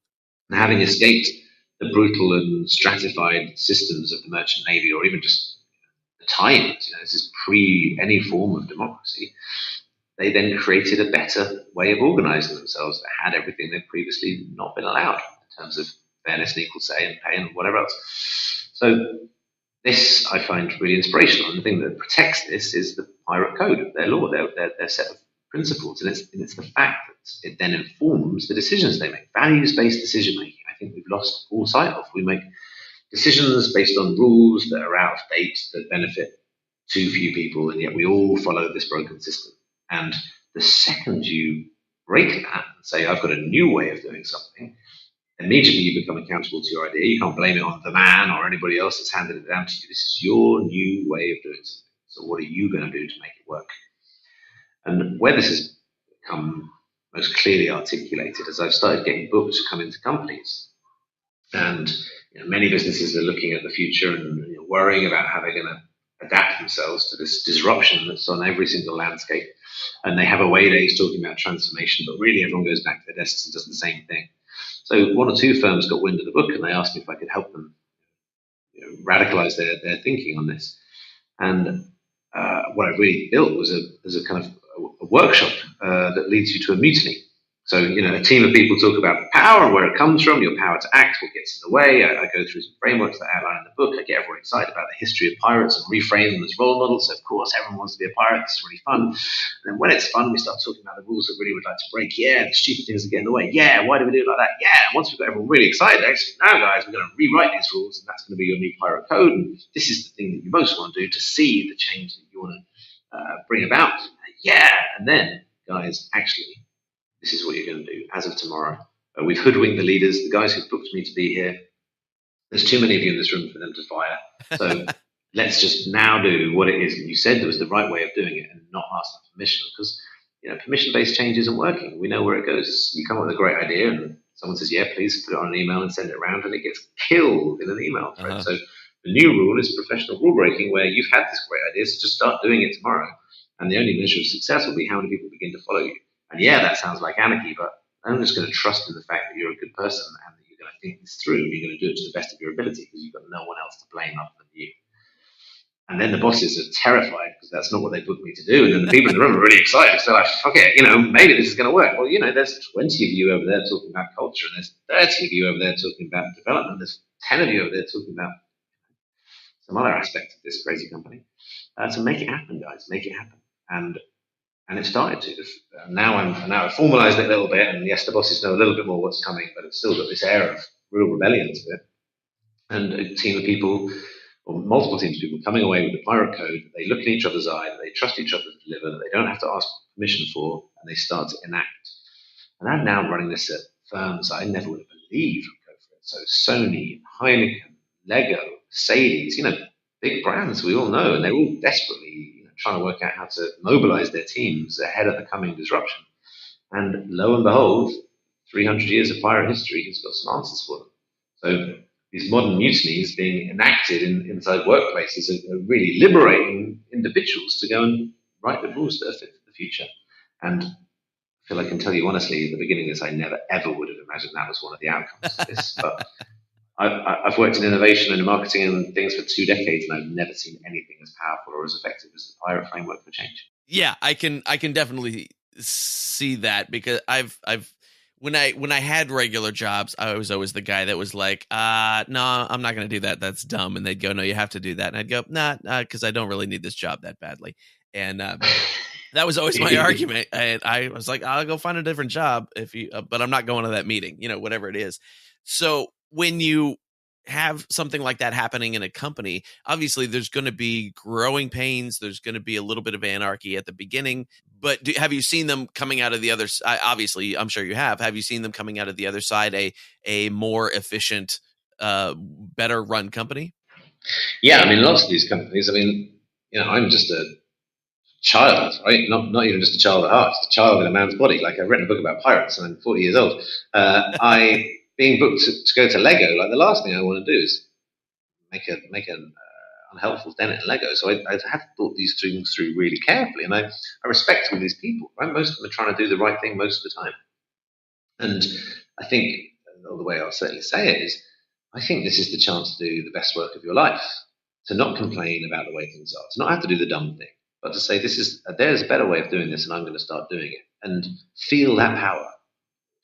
And having escaped the brutal and stratified systems of the merchant navy, or even just the times, this is pre any form of democracy, they then created a better way of organizing themselves that had everything they'd previously not been allowed in terms of fairness and equal say and pay and whatever else. So this I find really inspirational. And the thing that protects this is the pirate code, their law, their set of principles. And it's the fact that it then informs the decisions they make, values-based decision making. I think we've lost all sight of. We make decisions based on rules that are out of date, that benefit too few people, and yet we all follow this broken system. And the second you break that and say, I've got a new way of doing something, immediately you become accountable to your idea. You can't blame it on the man or anybody else that's handed it down to you. This is your new way of doing something. So what are you going to do to make it work? And where this has become most clearly articulated as I've started getting books come into companies. And many businesses are looking at the future and worrying about how they're going to adapt themselves to this disruption that's on every single landscape. And they have away days talking about transformation, but really everyone goes back to their desks and does the same thing. So one or two firms got wind of the book and they asked me if I could help them radicalize their thinking on this. And what I really built was a kind of a workshop that leads you to a mutiny. So, a team of people talk about power and where it comes from, your power to act, what gets in the way. I go through some frameworks that I outline in the book. I get everyone excited about the history of pirates and reframe them as role models. So, of course, everyone wants to be a pirate. This is really fun. And then when it's fun, we start talking about the rules that really would like to break. Yeah, the stupid things that get in the way. Yeah, why do we do it like that? Yeah, and once we've got everyone really excited, actually, now, guys, we're going to rewrite these rules, and that's going to be your new pirate code. And this is the thing that you most want to do to see the change that you want to bring about. Yeah, and then, guys, actually, this is what you're going to do as of tomorrow. We've hoodwinked the leaders, the guys who've booked me to be here. There's too many of you in this room for them to fire. So let's just now do what it is that you said was the right way of doing it and not ask them permission. Because permission-based change isn't working. We know where it goes. You come up with a great idea and someone says, yeah, please put it on an email and send it around, and it gets killed in an email thread. Uh-huh. So the new rule is professional rule breaking, where you've had this great idea, so just start doing it tomorrow. And the only measure of success will be how many people begin to follow you. And yeah, that sounds like anarchy, but I'm just going to trust in the fact that you're a good person and that you're going to think this through. You're going to do it to the best of your ability because you've got no one else to blame other than you. And then the bosses are terrified because that's not what they booked me to do. And then the people in the room are really excited. So like, fuck it, maybe this is going to work. Well, there's 20 of you over there talking about culture, and there's 30 of you over there talking about development. There's 10 of you over there talking about some other aspect of this crazy company. So make it happen, guys. Make it happen. And it started to. Now I've formalized it a little bit, and yes, the bosses know a little bit more what's coming, but it's still got this air of real rebellion to it. And a team of people, or multiple teams of people, coming away with the pirate code. They look in each other's eye, they trust each other to deliver, that they don't have to ask permission for, and they start to enact. And I'm now running this at firms I never would have believed would go for it. So Sony, Heineken, Lego, Mercedes, big brands we all know, and they're all desperately trying to work out how to mobilize their teams ahead of the coming disruption. And lo and behold, 300 years of pirate history has got some answers for them. So these modern mutinies being enacted inside workplaces are really liberating individuals to go and write the rules that fit the future. And I feel I can tell you honestly, at the beginning of this, I never ever would have imagined that was one of the outcomes of this. But I've worked in innovation and marketing and things for 2 decades, and I've never seen anything as powerful or as effective as the pirate framework for change. Yeah, I can definitely see that, because when I had regular jobs, I was always the guy that was like, no, I'm not going to do that. That's dumb. And they'd go, no, you have to do that. And I'd go, nah, because I don't really need this job that badly. And that was always my argument. And I was like, I'll go find a different job but I'm not going to that meeting, whatever it is. So when you have something like that happening in a company, obviously there's going to be growing pains. There's going to be a little bit of anarchy at the beginning. But have you seen them coming out of the other side? Obviously, I'm sure you have. Have you seen them coming out of the other side a more efficient, better run company? Yeah, lots of these companies. I'm just a child, right? Not even just a child at heart, just a child in a man's body. Like, I've written a book about pirates, and I'm 40 years old. Being booked to go to Lego, like, the last thing I want to do is make an unhelpful then in Lego. So I have thought these things through really carefully, and I respect all these people. Right, most of them are trying to do the right thing most of the time. And I think the way I'll certainly say it is, I think this is the chance to do the best work of your life, to not complain about the way things are, to not have to do the dumb thing, but to say there's a better way of doing this, and I'm going to start doing it, and feel that power.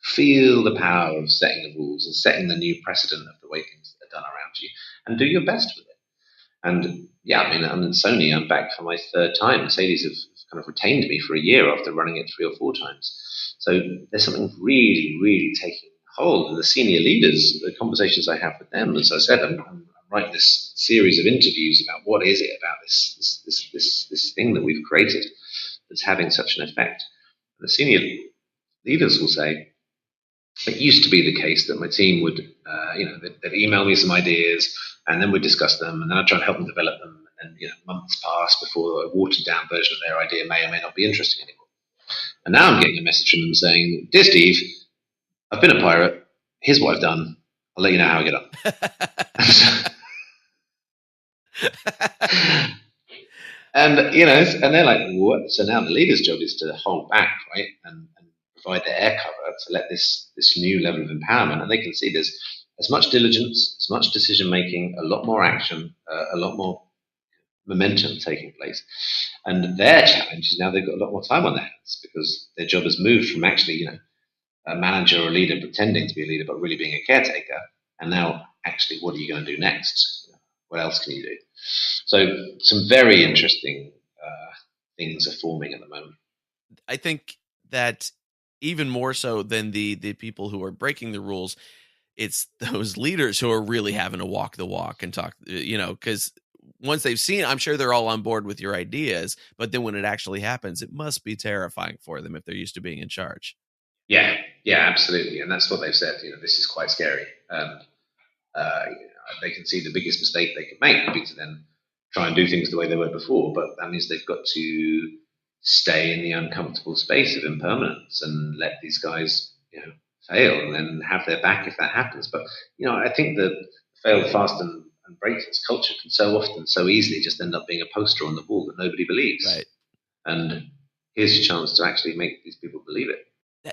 Feel the power of setting the rules and setting the new precedent of the way things are done around you, and do your best with it. And yeah, I mean, Sony, I'm back for my third time. Mercedes have kind of retained me for a year after running it 3 or 4 times. So there's something really, really taking hold. And the senior leaders, the conversations I have with them, as I said, I'm writing this series of interviews about what is it about this thing that we've created that's having such an effect. And the senior leaders will say, it used to be the case that my team would, they'd email me some ideas, and then we'd discuss them, and then I'd try and help them develop them. And then, months pass before a watered down version of their idea may or may not be interesting anymore. And now I'm getting a message from them saying, "Dear Steve, I've been a pirate. Here's what I've done. I'll let you know how I get on." And they're like, "What?" So now the leader's job is to hold back, right, and provide the air cover to let this new level of empowerment. And they can see there's as much diligence, as much decision making, a lot more action, a lot more momentum taking place. And their challenge is now they've got a lot more time on their hands, because their job has moved from actually, a manager or a leader pretending to be a leader but really being a caretaker. And now, actually, what are you going to do next? What else can you do? So some very interesting things are forming at the moment. I think that even more so than the people who are breaking the rules, it's those leaders who are really having to walk the walk and talk, because once they've seen, I'm sure they're all on board with your ideas, but then when it actually happens, it must be terrifying for them if they're used to being in charge. Yeah, absolutely. And that's what they've said. This is quite scary. They can see the biggest mistake they could make would be to then try and do things the way they were before, but that means they've got to stay in the uncomfortable space of impermanence and let these guys, fail, and then have their back if that happens. But I think that fail fast and break fast culture can so often, so easily just end up being a poster on the wall that nobody believes. Right. And here's your chance to actually make these people believe it.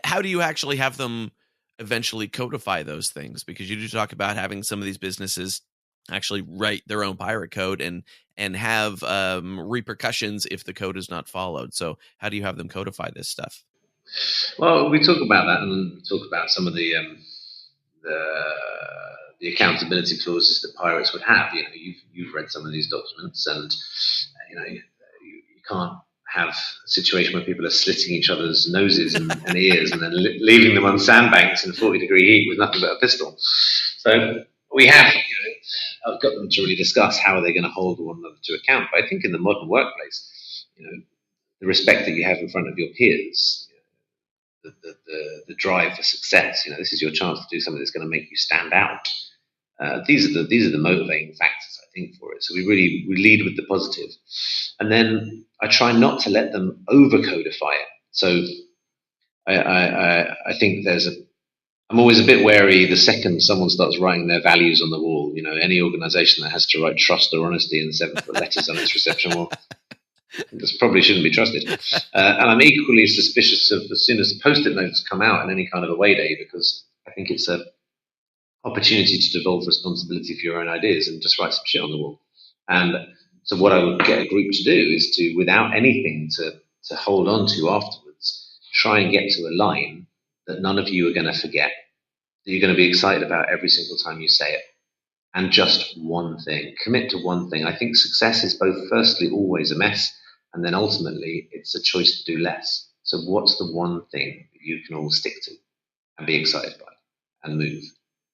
How do you actually have them eventually codify those things? Because you do talk about having some of these businesses actually write their own pirate code and have repercussions if the code is not followed. So how do you have them codify this stuff? Well, we talk about that, and talk about some of the accountability clauses that pirates would have. You've read some of these documents, and you can't have a situation where people are slitting each other's noses and ears and then leaving them on sandbanks in 40-degree heat with nothing but a pistol. So we have got them to really discuss how are they going to hold one another to account. But I think in the modern workplace, the respect that you have in front of your peers, the drive for success, this is your chance to do something that's going to make you stand out. These are the motivating factors, I think, for it. So we lead with the positive, and then I try not to let them over codify it. So I think I'm always a bit wary the second someone starts writing their values on the wall. Any organization that has to write trust or honesty in 7-foot letters on its reception wall, this probably shouldn't be trusted. And I'm equally suspicious of as soon as Post-it notes come out in any kind of away day, because I think it's a opportunity to devolve responsibility for your own ideas and just write some shit on the wall. And so what I would get a group to do is to, without anything to hold on to afterwards, try and get to a line that none of you are going to forget, that you're going to be excited about every single time you say it. And just one thing. Commit to one thing. I think success is both, firstly, always a mess, and then ultimately it's a choice to do less. So what's the one thing that you can all stick to and be excited by and move?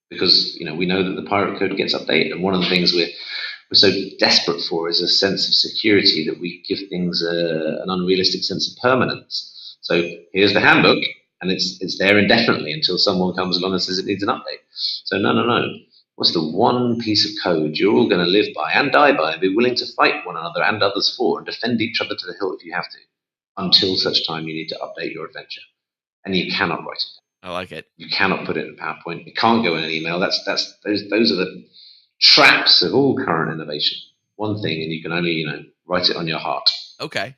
Because we know that the pirate code gets updated, and one of the things we're so desperate for is a sense of security, that we give things an unrealistic sense of permanence. So here's the handbook, and it's there indefinitely until someone comes along and says it needs an update. So no. What's the one piece of code you're all going to live by and die by and be willing to fight one another and others for and defend each other to the hilt if you have to, until such time you need to update your adventure? And you cannot write it down. I like it. You cannot put it in PowerPoint. It can't go in an email. Those are the traps of all current innovation. one thing, and you can only, write it on your heart. Okay.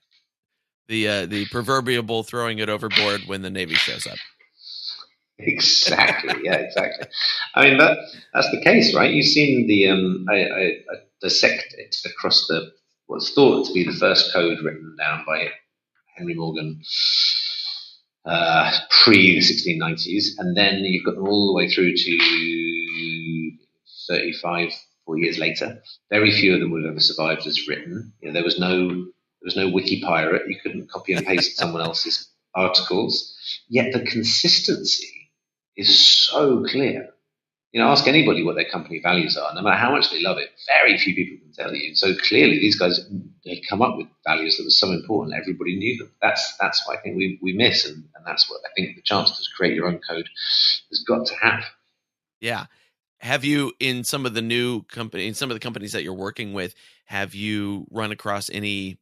The proverbial throwing it overboard when the Navy shows up. Exactly. Yeah, exactly. I mean, that's the case, right? You've seen I dissect it across what's thought to be the first code written down by Henry Morgan pre the 1690s, and then you've got them all the way through to 35, 4 years later. Very few of them would have ever survived as written. There was no wiki pirate. You couldn't copy and paste someone else's articles. Yet the consistency is so clear. Ask anybody what their company values are. No matter how much they love it, very few people can tell you. So clearly, these guys had come up with values that were so important, everybody knew them. That's what I think we miss, and that's what I think the chance to create your own code has got to have. Yeah. Have you, in some of the companies that you're working with, have you run across any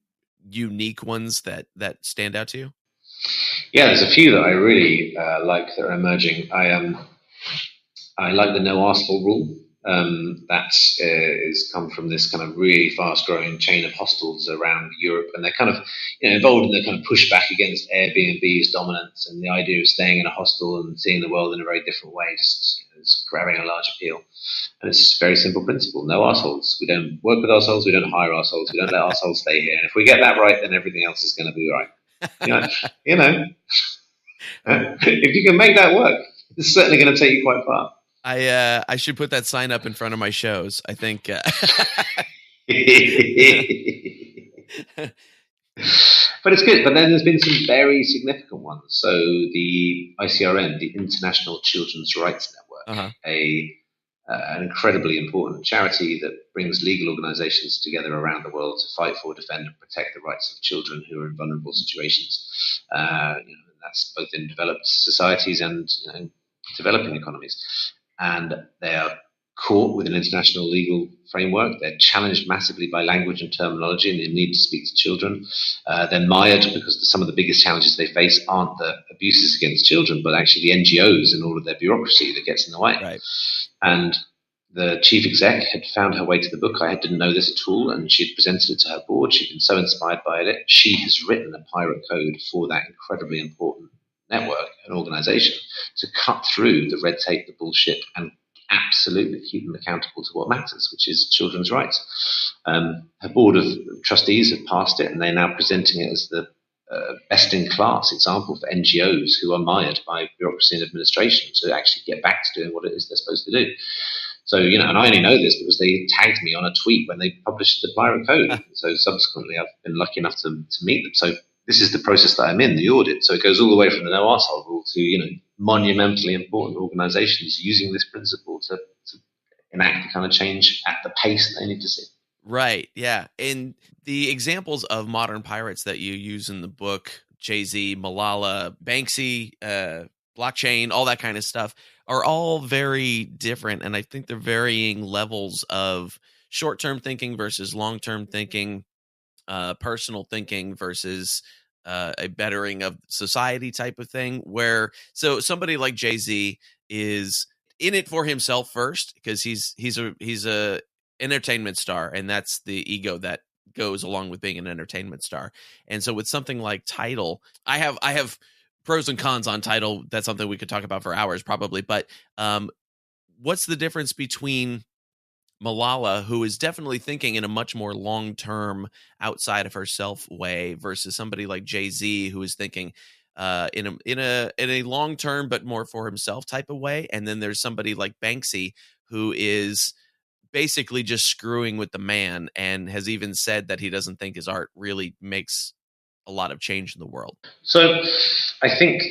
unique ones that stand out to you? Yeah, there's a few that I really like that are emerging. I like the no arsehole rule. That is come from this kind of really fast-growing chain of hostels around Europe, and they're kind of involved in the kind of pushback against Airbnb's dominance and the idea of staying in a hostel and seeing the world in a very different way, just grabbing a large appeal. And it's a very simple principle: no arseholes. We don't work with arseholes. We don't hire arseholes. We don't let arseholes stay here. And if we get that right, then everything else is going to be right. If you can make that work, it's certainly going to take you quite far. I should put that sign up in front of my shows, I think. But it's good. But then there's been some very significant ones. So the ICRN, the International Children's Rights Network, an incredibly important charity that brings legal organizations together around the world to fight for, defend, and protect the rights of children who are in vulnerable situations. That's both in developed societies and developing economies. And they are caught with an international legal framework. They're challenged massively by language and terminology and the need to speak to children. They're mired because some of the biggest challenges they face aren't the abuses against children, but actually the NGOs and all of their bureaucracy that gets in the way. Right. And the chief exec had found her way to the book. I didn't know this at all, and she'd presented it to her board. She'd been so inspired by it. She has written a pirate code for that incredibly important network and organization to cut through the red tape, the bullshit, and absolutely keep them accountable to what matters, which is children's rights. Her board of trustees have passed it, and they're now presenting it as the best-in-class example for NGOs who are mired by bureaucracy and administration to actually get back to doing what it is they're supposed to do. So, and I only know this because they tagged me on a tweet when they published the pirate code. So subsequently, I've been lucky enough to meet them. So this is the process that I'm in, the audit. So it goes all the way from the no arsehole rule to, monumentally important organizations using this principle to enact the kind of change at the pace they need to see. Right. Yeah. And the examples of modern pirates that you use in the book, Jay-Z, Malala, Banksy, blockchain, all that kind of stuff, are all very different. And I think they're varying levels of short-term thinking versus long-term thinking, personal thinking versus a bettering of society type of thing, so somebody like Jay-Z is in it for himself first because he's a entertainment star, and that's the ego that goes along with being an entertainment star. And so with something like Tidal, I have pros and cons on Tidal. That's something we could talk about for hours probably, but what's the difference between Malala, who is definitely thinking in a much more long-term, outside of herself way, versus somebody like Jay-Z, who is thinking in a long-term but more for himself type of way? And then there's somebody like Banksy, who is basically just screwing with the man, and has even said that he doesn't think his art really makes a lot of change in the world. So I think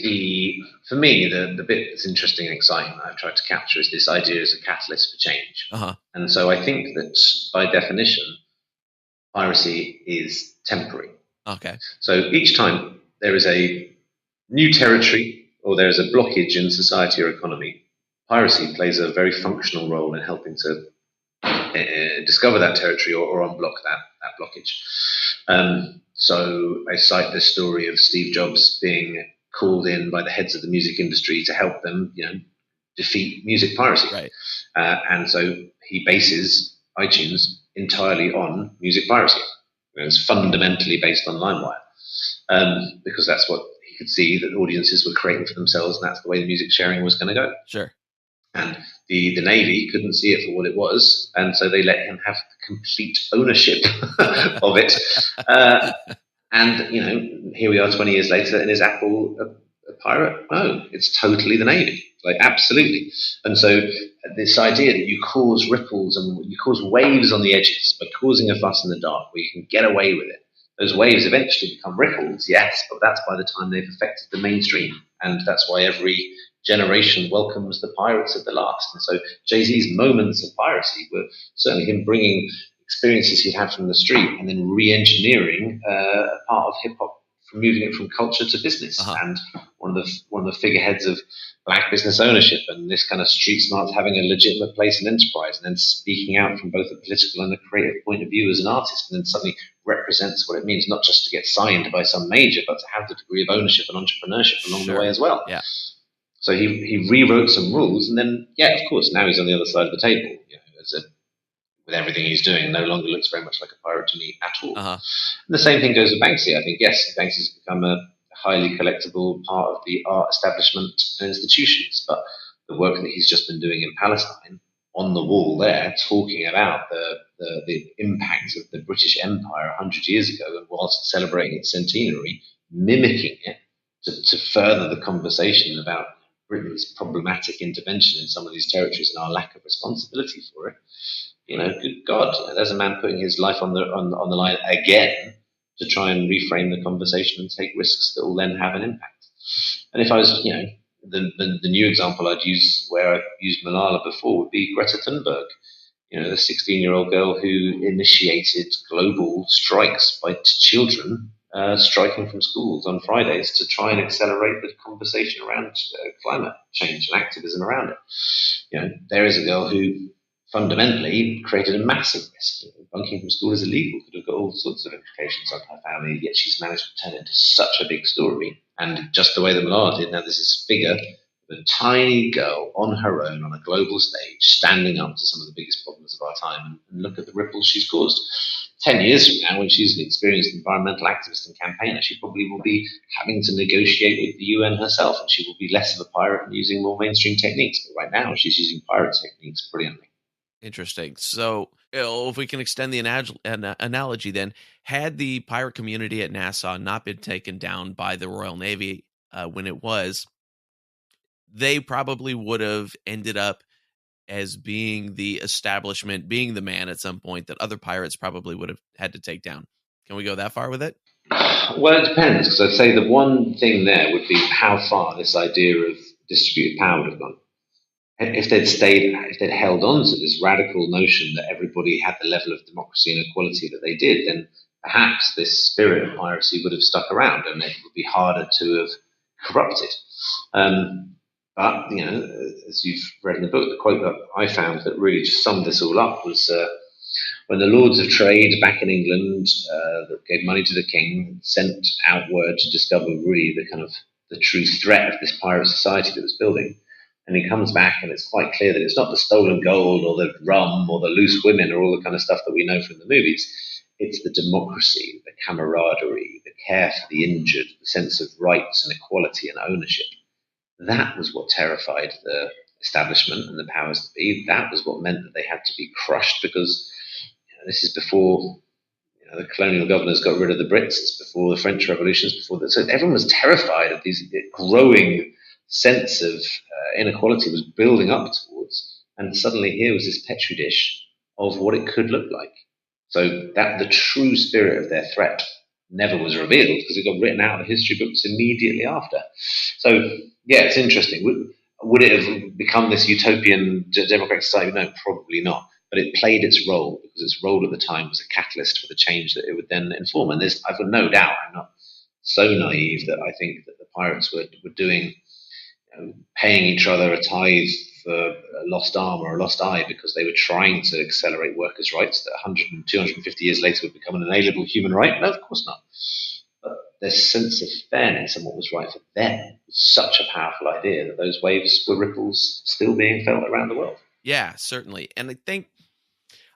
for me, the bit that's interesting and exciting that I've tried to capture is this idea as a catalyst for change. And so I think that by definition, piracy is temporary. Okay. So each time there is a new territory or there is a blockage in society or economy, piracy plays a very functional role in helping to discover that territory or unblock that blockage. So I cite this story of Steve Jobs being called in by the heads of the music industry to help them, defeat music piracy. Right. And so he bases iTunes entirely on music piracy. It's fundamentally based on LimeWire, because that's what he could see that audiences were creating for themselves, and that's the way the music sharing was going to go. Sure. And the Navy couldn't see it for what it was, and so they let him have complete ownership of it. And here we are 20 years later, and is Apple a pirate? No, it's totally the Navy, like absolutely. And so this idea that you cause ripples and you cause waves on the edges by causing a fuss in the dark, where you can get away with it. Those waves eventually become ripples, yes, but that's by the time they've affected the mainstream, and that's why every generation welcomes the pirates at the last. And so Jay-Z's moments of piracy were certainly him bringing experiences he'd had from the street and then re-engineering a part of hip-hop, from moving it from culture to business. And one of the figureheads of black business ownership and this kind of street smarts having a legitimate place in enterprise, and then speaking out from both a political and a creative point of view as an artist, and then suddenly represents what it means not just to get signed by some major, but to have the degree of ownership and entrepreneurship along the way as well. Yeah. So he rewrote some rules, and then, yeah, of course, now he's on the other side of the table. With everything he's doing, no longer looks very much like a pirate to me at all. And the same thing goes with Banksy. I think, yes, Banksy's become a highly collectible part of the art establishment and institutions, but the work that he's just been doing in Palestine, on the wall there, talking about the impact of the British Empire 100 years ago, and whilst celebrating its centenary, mimicking it to further the conversation about Britain's problematic intervention in some of these territories and our lack of responsibility for it. Good God, there's a man putting his life on the line again to try and reframe the conversation and take risks that will then have an impact. And if I was, the new example I'd use, where I've used Malala before, would be Greta Thunberg. The 16-year-old girl who initiated global strikes by children striking from schools on Fridays to try and accelerate the conversation around climate change and activism around it. There is a girl who fundamentally created a massive risk. Bunking from school is illegal, could have got all sorts of implications on her family, yet she's managed to turn it into such a big story. And just the way that Malala did, now there's this figure, a tiny girl on her own on a global stage, standing up to some of the biggest problems of our time, and look at the ripples she's caused. 10 years from now, when she's an experienced environmental activist and campaigner, she probably will be having to negotiate with the UN herself, and she will be less of a pirate and using more mainstream techniques. But right now, she's using pirate techniques brilliantly. Interesting. So, if we can extend the analogy, then, had the pirate community at Nassau not been taken down by the Royal Navy when it was, they probably would have ended up as being the establishment, being the man at some point that other pirates probably would have had to take down. Can we go that far with it? Well, it depends, because I'd say the one thing there would be how far this idea of distributed power would have gone. If they'd held on to this radical notion that everybody had the level of democracy and equality that they did, then perhaps this spirit of piracy would have stuck around, and it would be harder to have corrupted. But, as you've read in the book, the quote that I found that really just summed this all up was when the Lords of Trade back in England that gave money to the king sent out word to discover really the true threat of this pirate society that was building. And he comes back, and it's quite clear that it's not the stolen gold or the rum or the loose women or all the kind of stuff that we know from the movies. It's the democracy, the camaraderie, the care for the injured, the sense of rights and equality and ownership. That was what terrified the establishment and the powers that be. That was what meant that they had to be crushed, because this is before the colonial governors got rid of the Brits. It's before the French revolutions. So everyone was terrified of these growing sense of inequality was building up towards, and suddenly here was this petri dish of what it could look like. So that the true spirit of their threat never was revealed, because it got written out of the history books immediately after. So yeah, it's interesting. Would it have become this utopian democratic society? No, probably not. But it played its role, because its role at the time was a catalyst for the change that it would then inform. And I've got no doubt, I'm not so naive that I think that the pirates were doing, paying each other a tithe for a lost arm or a lost eye because they were trying to accelerate workers' rights that 100 and 250 years later would become an inalienable human right. No, of course not. But their sense of fairness and what was right for them was such a powerful idea that those waves were ripples still being felt around the world. Yeah, certainly. And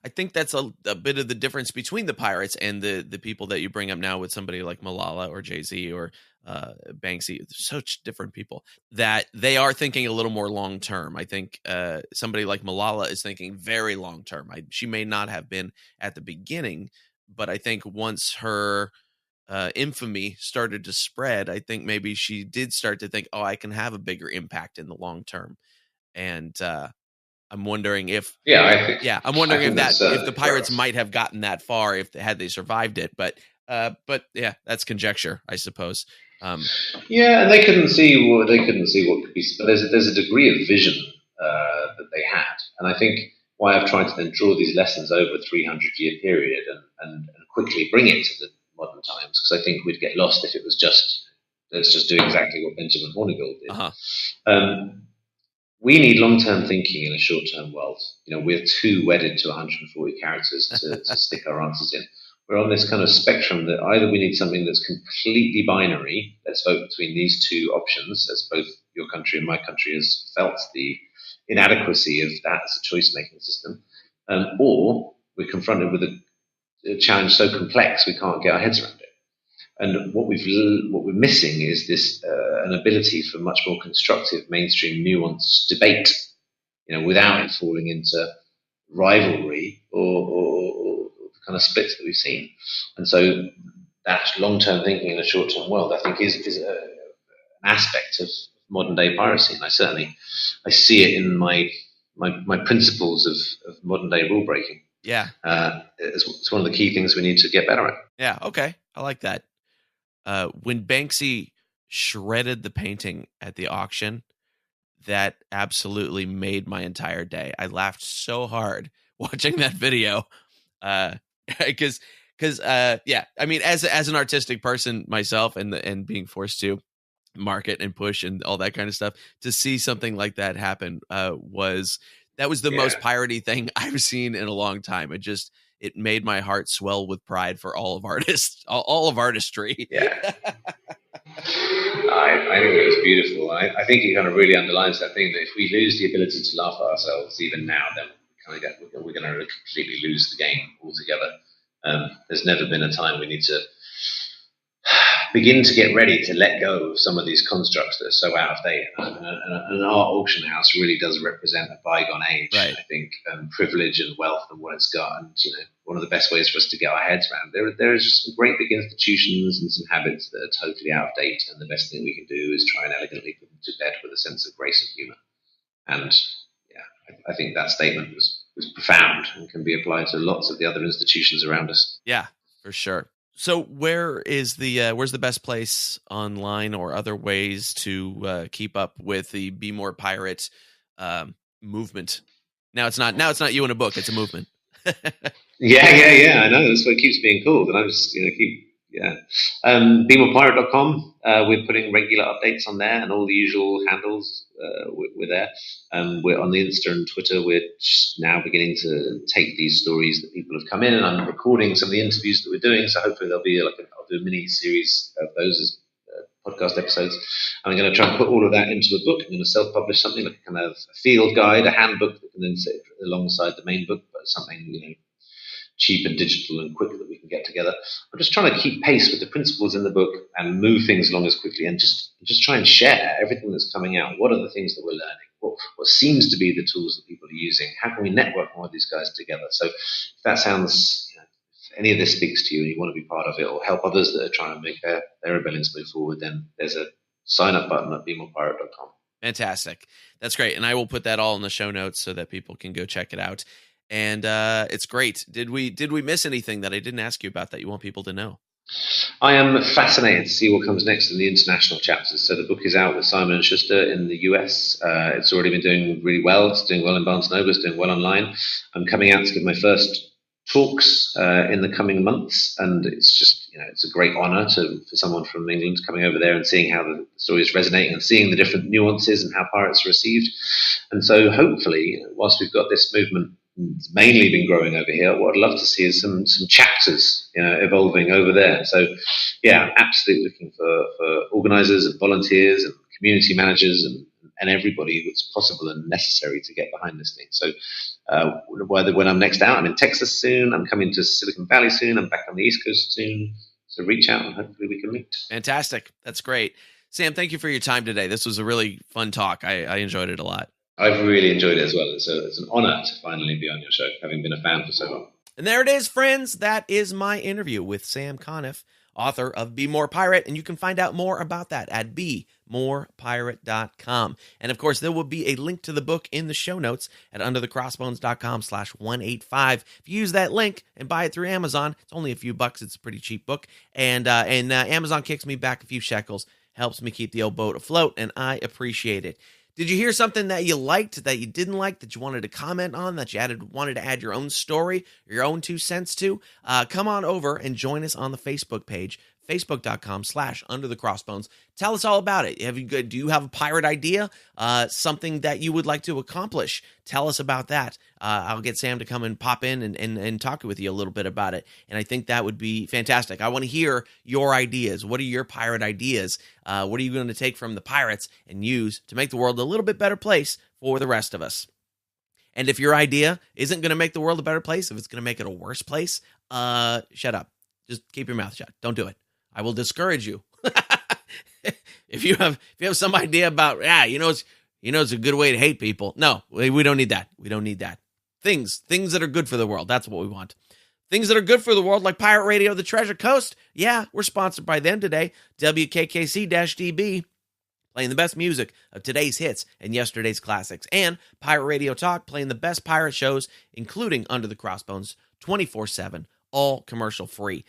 I I think that's a bit of the difference between the pirates and the people that you bring up now with somebody like Malala or Jay-Z or Banksy. They're such different people that they are thinking a little more long term. I think somebody like Malala is thinking very long term. She may not have been at the beginning, but I think once her infamy started to spread, I think maybe she did start to think, oh, I can have a bigger impact in the long term. And I'm wondering if, I'm wondering if the pirates might have gotten that far had they survived it. But yeah, that's conjecture, I suppose. And they couldn't see what could be. But there's a degree of vision that they had, and I think why I've tried to then draw these lessons over a 300-year period and quickly bring it to the modern times, because I think we'd get lost if it was let's just do exactly what Benjamin Hornigold did. Uh-huh. We need long-term thinking in a short-term world. We're too wedded to 140 characters to stick our answers in. We're on this kind of spectrum that either we need something that's completely binary, let's vote between these two options, as both your country and my country has felt the inadequacy of that as a choice-making system, or we're confronted with a challenge so complex we can't get our heads around it. And what we're missing is this an ability for much more constructive, mainstream, nuanced debate, without it falling into rivalry or the kind of splits that we've seen. And so that long-term thinking in a short-term world, I think, is an aspect of modern-day piracy. And I see it in my principles of modern-day rule breaking. Yeah, it's one of the key things we need to get better at. Yeah, okay, I like that. When Banksy shredded the painting at the auction, that absolutely made my entire day. I laughed so hard watching that video, because I mean, as an artistic person myself, and being forced to market and push and all that kind of stuff, to see something like that happen was the most piratey thing I've seen in a long time. It made my heart swell with pride for all of artists, all of artistry. Yeah. I think it was beautiful. I think it kind of really underlines that thing that if we lose the ability to laugh at ourselves even now, then we're going to completely lose the game altogether. There's never been a time we need to begin to get ready to let go of some of these constructs that are so out of date. And our auction house really does represent a bygone age. Right. I think privilege and wealth and what it's got, and one of the best ways for us to get our heads around. There is some great big institutions and some habits that are totally out of date, and the best thing we can do is try and elegantly put them to bed with a sense of grace and humour. And I think that statement was profound and can be applied to lots of the other institutions around us. Yeah, for sure. So where's the best place online or other ways to keep up with the Be More Pirate movement? Now it's not you in a book; it's a movement. Yeah. I know that's what it keeps being called, and I just BeMorePirate.com. We're putting regular updates on there, and all the usual handles. We're there. We're on the Insta and Twitter. We're just now beginning to take these stories that people have come in, and I'm recording some of the interviews that we're doing. So hopefully there'll be I'll do a mini series of those as podcast episodes. And I'm going to try and put all of that into a book. I'm going to self-publish something like a kind of a field guide, a handbook that can then sit alongside the main book, but something cheap and digital and quick that we can get together. I'm just trying to keep pace with the principles in the book and move things along as quickly, and just try and share everything that's coming out. What are the things that we're learning? What seems to be the tools that people are using? How can we network more of these guys together? So if that sounds, if any of this speaks to you and you want to be part of it or help others that are trying to make their rebellions move forward, then there's a sign up button at BeMorePirate.com. Fantastic. That's great. And I will put that all in the show notes so that people can go check it out. And it's great. Did we miss anything that I didn't ask you about that you want people to know? I am fascinated to see what comes next in the international chapters. So the book is out with Simon & Schuster in the US. It's already been doing really well. It's doing well in Barnes & Noble. It's doing well online. I'm coming out to give my first talks in the coming months, and it's just it's a great honor for someone from England coming over there and seeing how the story is resonating and seeing the different nuances and how pirates are received. And so hopefully, whilst we've got this movement mainly been growing over here, what I'd love to see is some chapters evolving over there. So yeah, I'm absolutely looking for organizers and volunteers and community managers and and everybody that's possible and necessary to get behind this thing. So whether when I'm next out, I'm in Texas soon, I'm coming to Silicon Valley soon, I'm back on the East Coast soon. So reach out and hopefully we can meet. Fantastic. That's great. Sam, thank you for your time today. This was a really fun talk. I enjoyed it a lot. I've really enjoyed it as well. It's an honor to finally be on your show, having been a fan for so long. And there it is, friends. That is my interview with Sam Conniff, author of Be More Pirate. And you can find out more about that at BeMorePirate.com. And of course, there will be a link to the book in the show notes at underthecrossbones.com/185. If you use that link and buy it through Amazon, it's only a few bucks. It's a pretty cheap book. And Amazon kicks me back a few shekels, helps me keep the old boat afloat, and I appreciate it. Did you hear something that you liked, that you didn't like, that you wanted to comment on, that you wanted to add your own story, or your own 2 cents to? Come on over and join us on the Facebook page, facebook.com/underthecrossbones. Tell us all about it. Do you have a pirate idea? Something that you would like to accomplish? Tell us about that. I'll get Sam to come and pop in and talk with you a little bit about it. And I think that would be fantastic. I want to hear your ideas. What are your pirate ideas? What are you going to take from the pirates and use to make the world a little bit better place for the rest of us? And if your idea isn't going to make the world a better place, if it's going to make it a worse place, shut up. Just keep your mouth shut. Don't do it. I will discourage you. If you have some idea about, it's a good way to hate people. No, we don't need that. We don't need that. Things that are good for the world. That's what we want. Things that are good for the world, like Pirate Radio, The Treasure Coast. Yeah, we're sponsored by them today. WKKC-DB, playing the best music of today's hits and yesterday's classics. And Pirate Radio Talk, playing the best pirate shows, including Under the Crossbones, 24/7. All commercial free.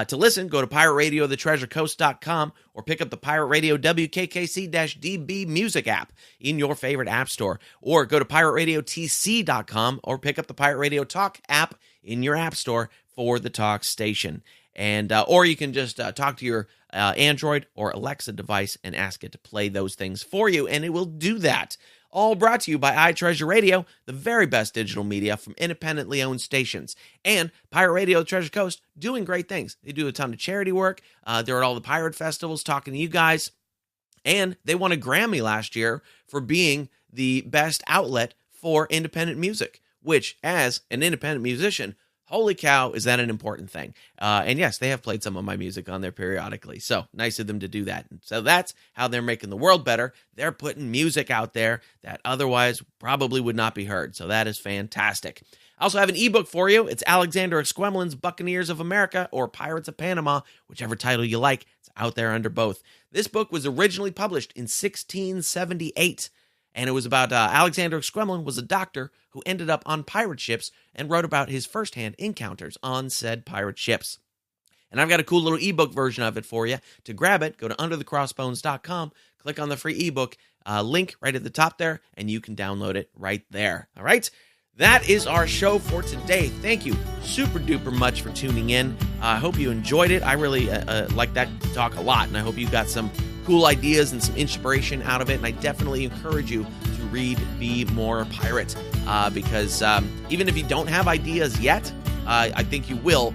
To listen, go to pirateradioTheTreasureCoast.com or pick up the Pirate Radio WKKC-DB music app in your favorite app store. Or go to pirateradiotc.com or pick up the Pirate Radio Talk app in your app store for the talk station. And or you can just talk to your Android or Alexa device and ask it to play those things for you, and it will do that. All brought to you by iTreasure Radio, the very best digital media from independently owned stations. And Pirate Radio, The Treasure Coast, doing great things. They do a ton of charity work. They're at all the pirate festivals talking to you guys. And they won a Grammy last year for being the best outlet for independent music, which, as an independent musician, holy cow, is that an important thing? And yes, they have played some of my music on there periodically. So nice of them to do that. So that's how they're making the world better. They're putting music out there that otherwise probably would not be heard. So that is fantastic. I also have an ebook for you. It's Alexander Exquemelin's Buccaneers of America or Pirates of Panama, whichever title you like. It's out there under both. This book was originally published in 1678. And it was about Alexander Exquemelin was a doctor who ended up on pirate ships and wrote about his firsthand encounters on said pirate ships. And I've got a cool little ebook version of it for you. To grab it, go to underthecrossbones.com, click on the free ebook link right at the top there, and you can download it right there. All right? That is our show for today. Thank you super duper much for tuning in. I hope you enjoyed it. I really like that talk a lot, and I hope you got some cool ideas and some inspiration out of it. And I definitely encourage you to read Be More Pirate because even if you don't have ideas yet, I think you will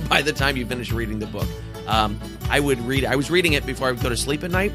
by the time you finish reading the book. I was reading it before I would go to sleep at night.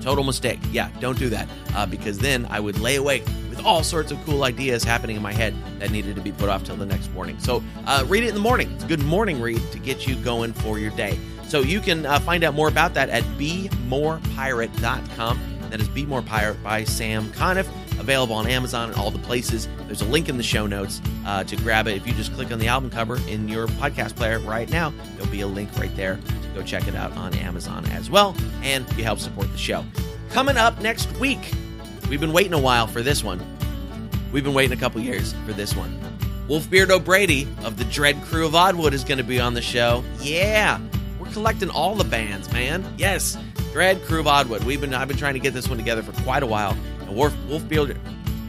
Total mistake. Yeah, don't do that because then I would lay awake with all sorts of cool ideas happening in my head that needed to be put off till the next morning. So read it in the morning. It's a good morning read to get you going for your day. So you can find out more about that at BeMorePirate.com. That is Be More Pirate by Sam Conniff, available on Amazon and all the places. There's a link in the show notes to grab it. If you just click on the album cover in your podcast player right now, there'll be a link right there to go check it out on Amazon as well, and you help support the show. Coming up next week, we've been waiting a while for this one. We've been waiting a couple years for this one. Wolfbeard O'Brady of the Dread Crew of Oddwood is going to be on the show. Yeah! Collecting all the bands, man. Yes, Dread Crew of Oddwood. I've been trying to get this one together for quite a while. And Wolfbeard,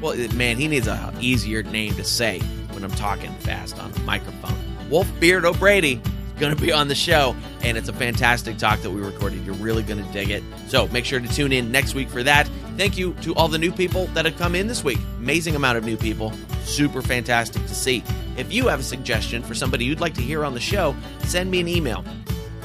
well, man, he needs a easier name to say when I'm talking fast on a microphone. Wolfbeard O'Brady is going to be on the show, and it's a fantastic talk that we recorded. You're really going to dig it. So make sure to tune in next week for that. Thank you to all the new people that have come in this week. Amazing amount of new people. Super fantastic to see. If you have a suggestion for somebody you'd like to hear on the show, send me an email.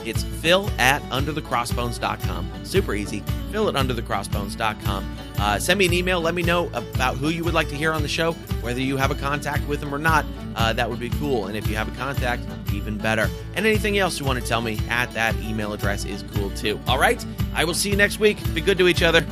It's phil@underthecrossbones.com. Super easy. Phil@underthecrossbones.com. Send me an email. Let me know about who you would like to hear on the show, whether you have a contact with them or not. That would be cool. And if you have a contact, even better. And anything else you want to tell me at that email address is cool too. All right? I will see you next week. Be good to each other.